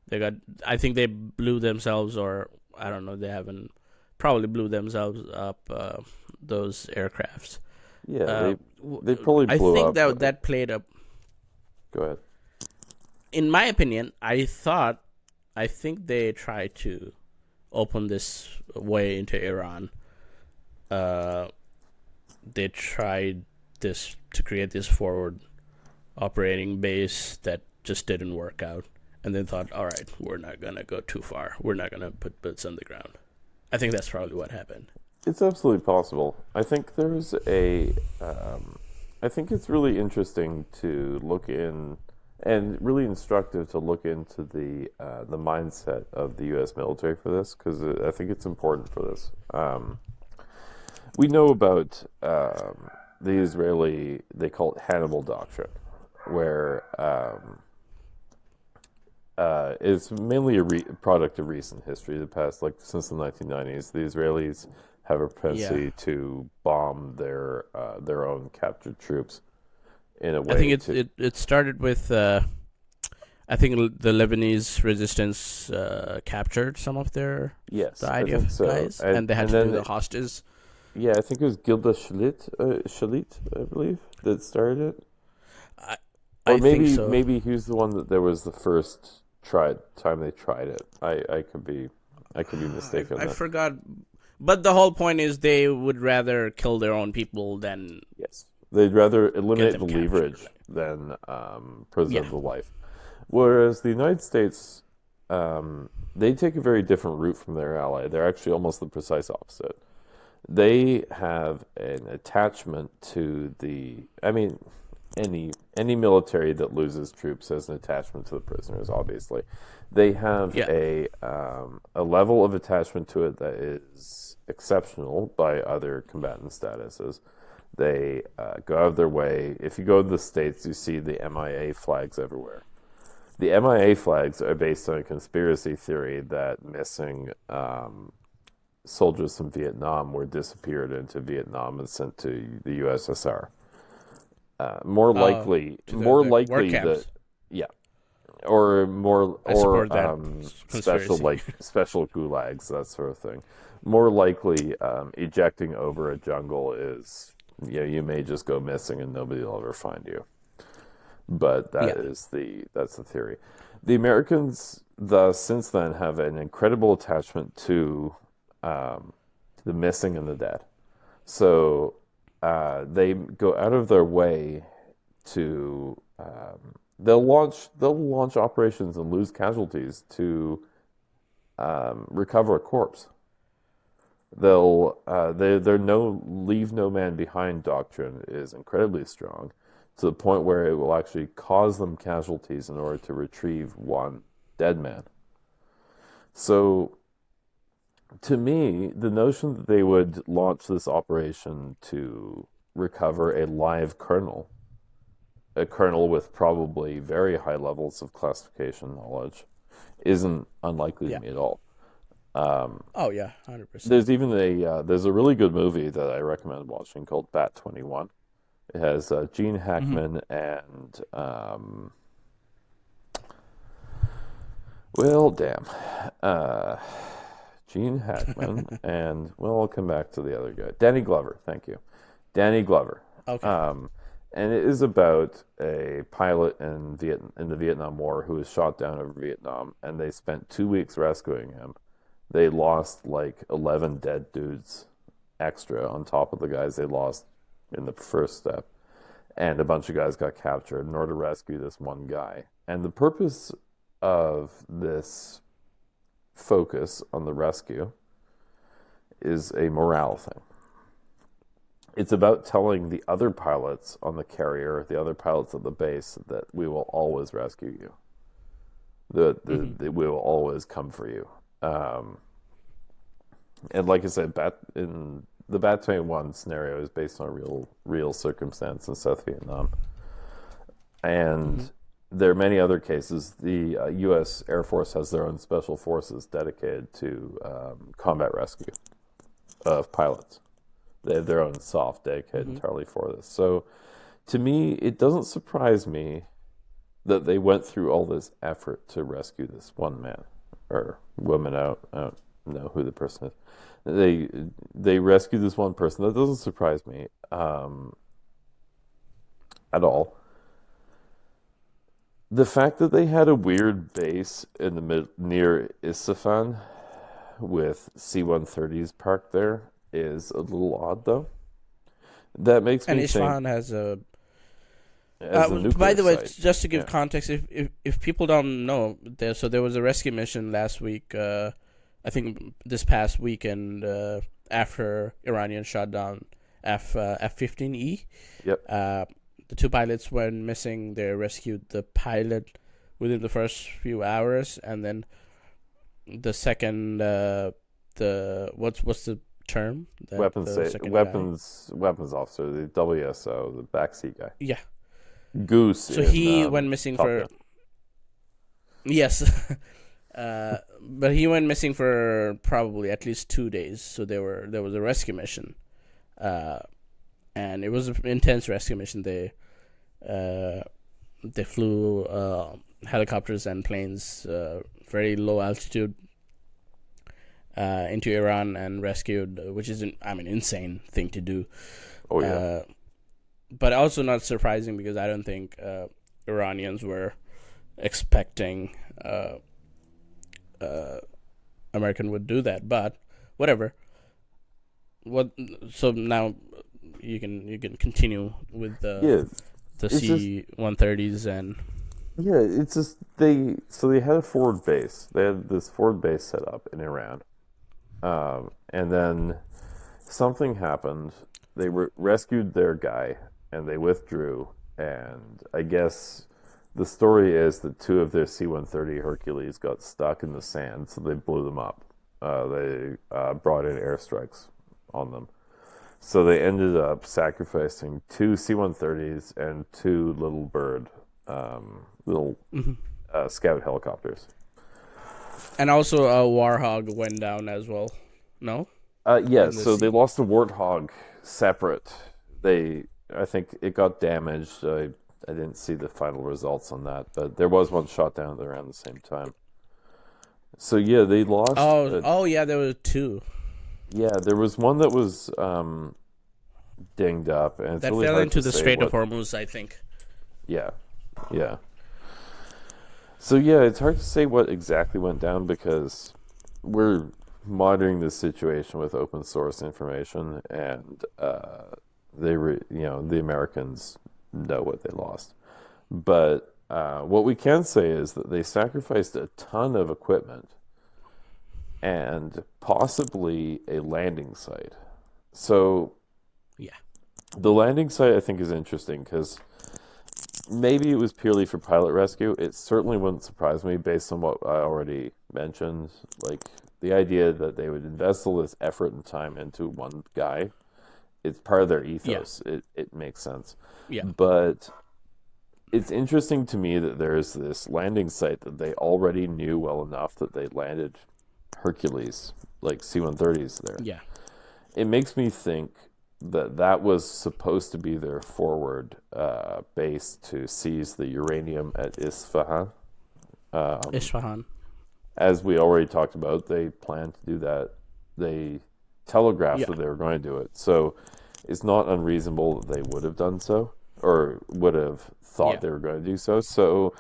They got, I think they blew themselves, or I don't know. They haven't probably blew themselves up. Those aircrafts. yeah. Uh, They probably I blew think up. that played a. Go ahead. In my opinion, I think they tried to open this way into Iran. Uh, they tried this to create this forward operating base that just didn't work out, and then thought, all right, we're not gonna go too far. We're not gonna put boots on the ground. I think that's probably what happened. It's absolutely possible. I think there's a. I think it's really interesting to look in, and really instructive to look into the mindset of the U.S. military for this, because I think it's important for this. We know about the Israeli, they call it Hannibal Doctrine, where it's mainly a product of recent history, the past, like since the 1990s. The Israelis have a Yeah, propensity to bomb their own captured troops in a I think way it to it, it started with I think the Lebanese resistance captured some of the yes, I think IDF so. guys, and they had And to do then the hostages. yeah, I think it was Gilda Shalit, I believe, that started it. I Or I think so. maybe he was the one that there was the first time they tried it. I could be mistaken on I that. forgot, but the whole point is they would rather kill their own people than Yes. They'd rather get eliminate them the captured. leverage than Yeah, preserve the life. Whereas the United States, they take a very different route from their ally. They're actually almost the precise opposite. They have an attachment to the. I mean, any military that loses troops has an attachment to the prisoners. Obviously, they have yeah, a level of attachment to it that is exceptional by other combatant statuses. They go out of their way. If you go to the States, you see the MIA flags everywhere. The MIA flags are based on a conspiracy theory that missing soldiers from Vietnam were disappeared into Vietnam and sent to the USSR. uh, to More the work likely that camps. yeah, or more I or support that special conspiracy. special gulags, that sort of thing. More likely, ejecting over a jungle is you may just go missing and nobody will ever find you. But Yeah, that's the theory. The Americans, thus, since then, have an incredible attachment um, to the missing and the dead. So they go out of their way to they'll launch operations and lose casualties to recover a corpse. Their no leave no man behind doctrine is incredibly strong to the point where it will actually cause them casualties in order to retrieve one dead man. So to me, the notion that they would launch this operation to recover a live colonel, a colonel with probably very high levels of classification knowledge, isn't unlikely to yeah. me at all. Um, Oh yeah, 100%. there's even there's a really good movie that I recommend watching called Bat 21. It has Gene Hmm. Hackman and well, damn, uh, Gene Hackman and well, I'll come back to the other guy, Danny Glover. Thank you, Danny Glover. Okay. Um, and it is about a pilot in the Vietnam War who was shot down over Vietnam, and they spent 2 weeks rescuing him. They lost like 11 dead dudes extra on top of the guys they lost in the first step, and a bunch of guys got captured in order to rescue this one guy. And the purpose of this focus on the rescue is a morale thing. It's about telling the other pilots on the carrier, the other pilots at the base, that we will always rescue you. Hmm. We will always come for you. Um, and like I said, in the Bat 21 scenario is based on a real circumstance in South Vietnam, Hmm. and there are many other cases. The U.S. Air Force has their own special forces dedicated to combat rescue of pilots. They have their own soft dedicated Hmm. entirely for this. So to me, it doesn't surprise me that they went through all this effort to rescue this one man or woman out. I don't know who the person is. They rescued this one person. That doesn't surprise me at all. The fact that they had a weird base in the near Isfahan with C-130s parked there is a little odd, though. That makes And me think Isfahan has a. as a By nuclear the way, site. just to give Yeah. context, if people don't know, there was a rescue mission last week. I think this past weekend after Iranian shot down F-15E. Yep. The two pilots went missing. They rescued the pilot within the first few hours, and then the second the what's the term that the second guy? Weapons officer, the WSO, the backseat guy. Yeah. Goose So in he went missing Top for Gun. yes. But he went missing for probably at least 2 days. So there was a rescue mission, uh, and it was an intense rescue mission. They flew helicopters and planes very low altitude into Iran and rescued, which is insane thing to do. Oh yeah. But also not surprising because I don't think Iranians were expecting American would do that. But whatever. What? So now you can continue with Yeah. the It's just C-130s and yeah. It's just they had a forward base. They had this forward base set up in Iran, and then something happened. They rescued their guy and they withdrew. And I guess the story is that two of their C-130 Hercules got stuck in the sand, so they blew them up. They brought in airstrikes on them. So they ended up sacrificing two C-130s and two little scout helicopters. and also a Warhog went down as well. No, Yeah, in the so they sea. lost a Warthog separate. I think it got damaged. I didn't see the final results on that, but there was one shot down there around the same time. So yeah, they lost. Oh yeah, there were two Yeah, there was one that was dinged up, and it's that really fell hard into to the say Strait of what. Hormuz, I think. Yeah, yeah. So yeah, it's hard to say what exactly went down because we're monitoring this situation with open source information, and the Americans know what they lost. But what we can say is that they sacrificed a ton of equipment and possibly a landing site. So Yeah, the landing site I think is interesting because maybe it was purely for pilot rescue. It certainly wouldn't surprise me based on what I already mentioned. Like the idea that they would invest all this effort and time into one guy, it's part of their yeah, ethos. It makes sense. yeah, But it's interesting to me that there's this landing site that they already knew well enough that they landed Hercules, like C-130s there. yeah. It makes me think that that was supposed to be their forward base to seize the uranium at Isfahan. Isfahan. As we already talked about, they planned to do that. They telegraphed Yeah, that they were going to do it. So it's not unreasonable that they would have done so or would have thought yeah, they were going to do so. So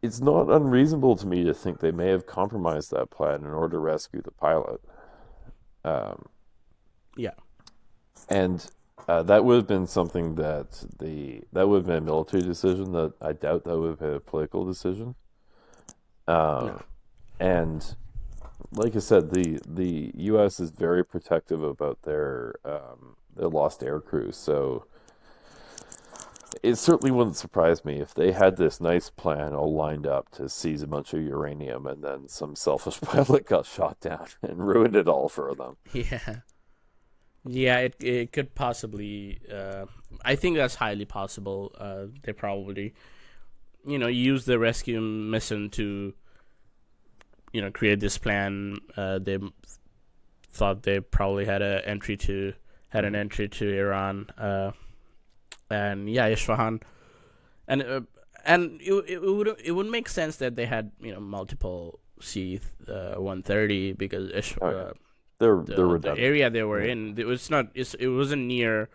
it's not unreasonable to me to think they may have compromised that plan in order to rescue the pilot. Um, yeah, and that would have been something that would have been a military decision. That I doubt that would have been a political decision. no, Um, and like I said, the U.S. is very protective about their lost air crews. So it certainly wouldn't surprise me if they had this nice plan all lined up to seize a bunch of uranium, and then some selfish pilot got shot down and ruined it all for them. yeah, yeah. It could possibly. I think that's highly possible. They probably use the rescue mission to create this plan. They thought they probably had an entry to Iran, and yeah, Isfahan, and it would make sense that they had multiple C-130 because Oh yeah, they're the redundant. area they were Yeah, in, it wasn't near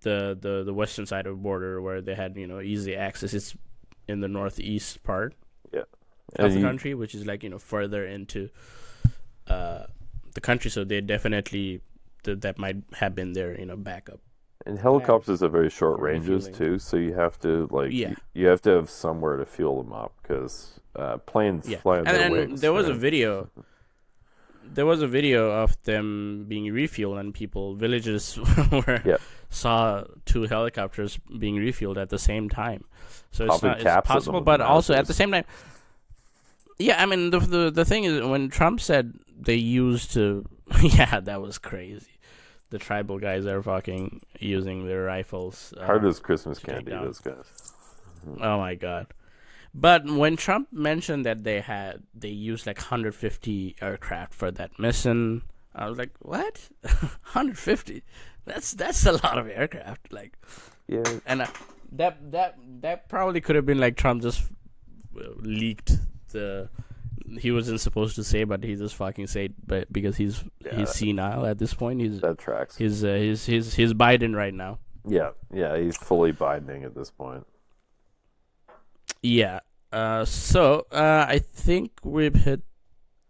the western side of the border where they had easy access. It's in the northeast part yeah, of and the you country, which is like further into uh the country. So they definitely that might have been their backup and plan helicopters have very short for ranges refueling. too, so you have to Yeah, you have to have somewhere to fuel them up because planes yeah, fly on and their then wings, right? there was a video of them being refueled, and villagers were Yeah, saw two helicopters being refueled at the same time. So popping it's caps at them possible, with but also at the Mausers. same time, yeah. I mean, the thing is, when Trump said they used to, yeah, that was crazy. The tribal guys are fucking using their rifles Hard as Christmas to take candy, down. those guys. Oh my god! But when Trump mentioned that they used like 150 aircraft for that mission, I was like, what? 150? That's a lot of aircraft. Like, Yeah, and that probably could have been like Trump just leaked the he wasn't supposed to say, but he just fucking said, but because he's senile at this point. that tracks. He's Biden right now. Yeah, he's fully Bidening at this point. Yeah. I think we've hit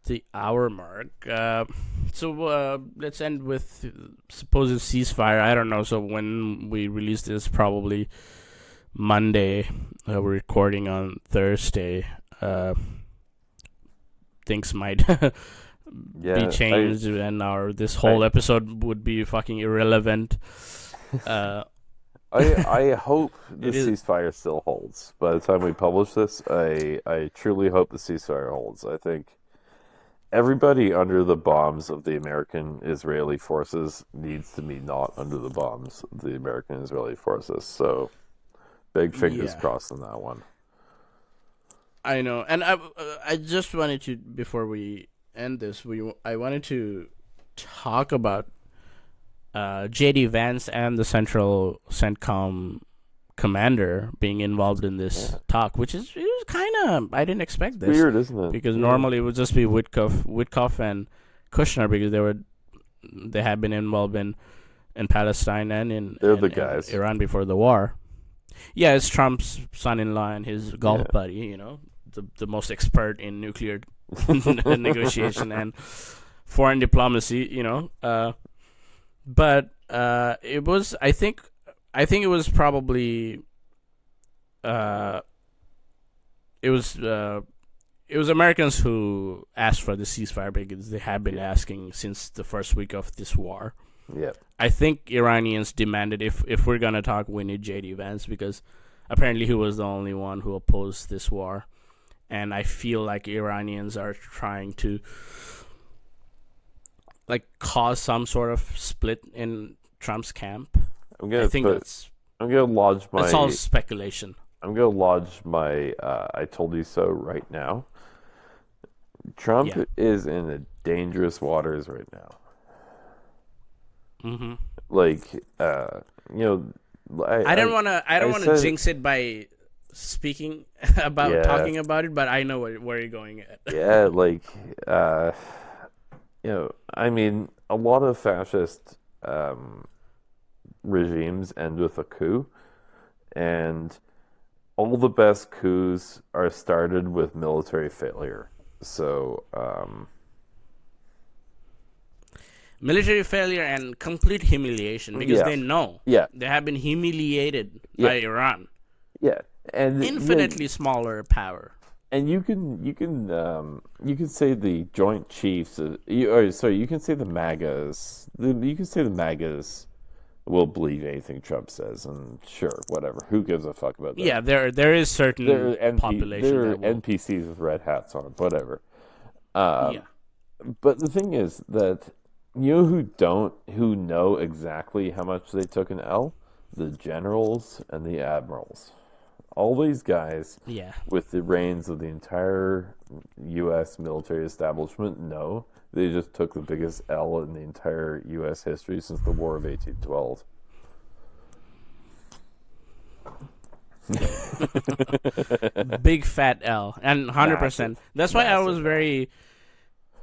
the hour mark. Let's end with supposed ceasefire. I don't know. So when we release this, probably Monday. We're recording on Thursday. Things might be changed, and this whole episode would be fucking irrelevant. I hope the ceasefire still holds. By the time we publish this, I truly hope the ceasefire holds. I think everybody under the bombs of the American-Israeli forces needs to be not under the bombs of the American-Israeli forces. So, big fingers crossed on that one. I know, and I just wanted to, before we end this, I wanted to talk about J.D. Vance and the Central CENTCOM commander being involved in this talk, which is kind of, I didn't expect this. Weird, isn't it? Because normally it would just be Witkoff and Kushner, because they had been involved in Palestine and in Iran before the war. Yeah, it's Trump's son-in-law and his golf buddy, the most expert in nuclear negotiation and foreign diplomacy, but it was, I think it was probably it was Americans who asked for the ceasefire, because they have been asking since the first week of this war. Yeah. I think Iranians demanded, if we're gonna talk, we need J.D. Vance, because apparently he was the only one who opposed this war, and I feel like Iranians are trying to like cause some sort of split in Trump's camp. I'm gonna lodge my. It's all speculation. I'm gonna lodge my. I told you so right now. Trump is in a dangerous waters right now. Mm-hmm. Like, I don't want to jinx it by speaking about talking about it, but I know where you're going at. Yeah, like, I mean, a lot of fascist regimes end with a coup, and all the best coups are started with military failure. So, military failure and complete humiliation, because they know they have been humiliated by Iran. Yeah, and infinitely smaller power. And you can say the Joint Chiefs. You can say the MAGAs. You can say the MAGAs will believe anything Trump says, and sure, whatever. Who gives a fuck about that? Yeah, there is certain population. There are NPCs with red hats on, whatever. But the thing is that who know exactly how much they took an L? The generals and the admirals. All these guys with the reins of the entire U.S. military establishment know they just took the biggest L in the entire U.S. history since the War of 1812. Big fat L, and 100%. That's why I was very.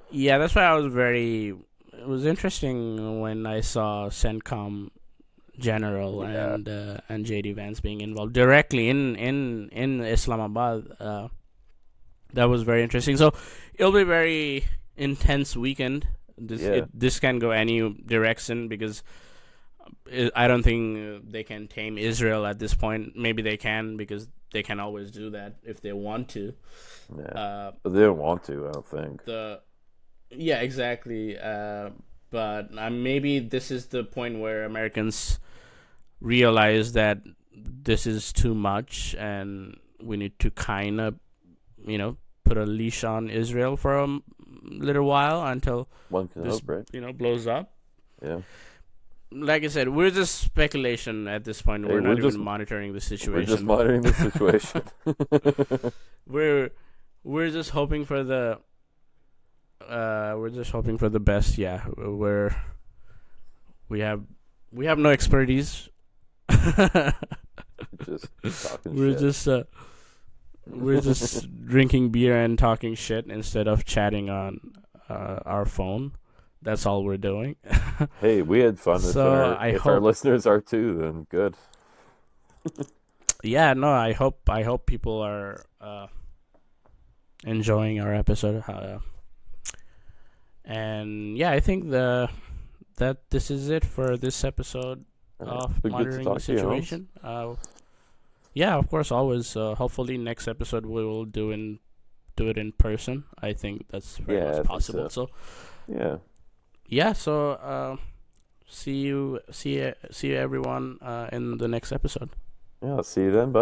Yeah, that's why I was very. It was interesting when I saw CENTCOM general and J.D. Vance being involved directly in Islamabad. That was very interesting. So it'll be a very intense weekend. This can go any direction, because I don't think they can tame Israel at this point. Maybe they can, because they can always do that if they want to. Yeah. But they don't want to, I don't think. Yeah, exactly. But maybe this is the point where Americans realize that this is too much, and we need to kind of, put a leash on Israel for a little while until one can this, hope, right? blows up. Yeah. like I said, we're just speculation at this point. Hey, We're not even monitoring the we're just situation. monitoring the situation. we're we're just hoping for the best. Yeah, we have we have no expertise. Just talking we're shit. just uh, we're just drinking beer and talking shit instead of chatting on our phone. That's all we're doing. Hey, we had fun. So I If our hope, listeners are too, then good. yeah, no, I hope people are enjoying our episode. And yeah, I think that this is it for this episode It's of been good to monitoring the talk to you, Holmes. situation. Yeah, of course, always. Hopefully, next episode we will do it in person. I think that's very Yeah, I much think possible. so. So Yeah. yeah, so see you everyone in the next episode. Yeah, I'll see you then, buddy.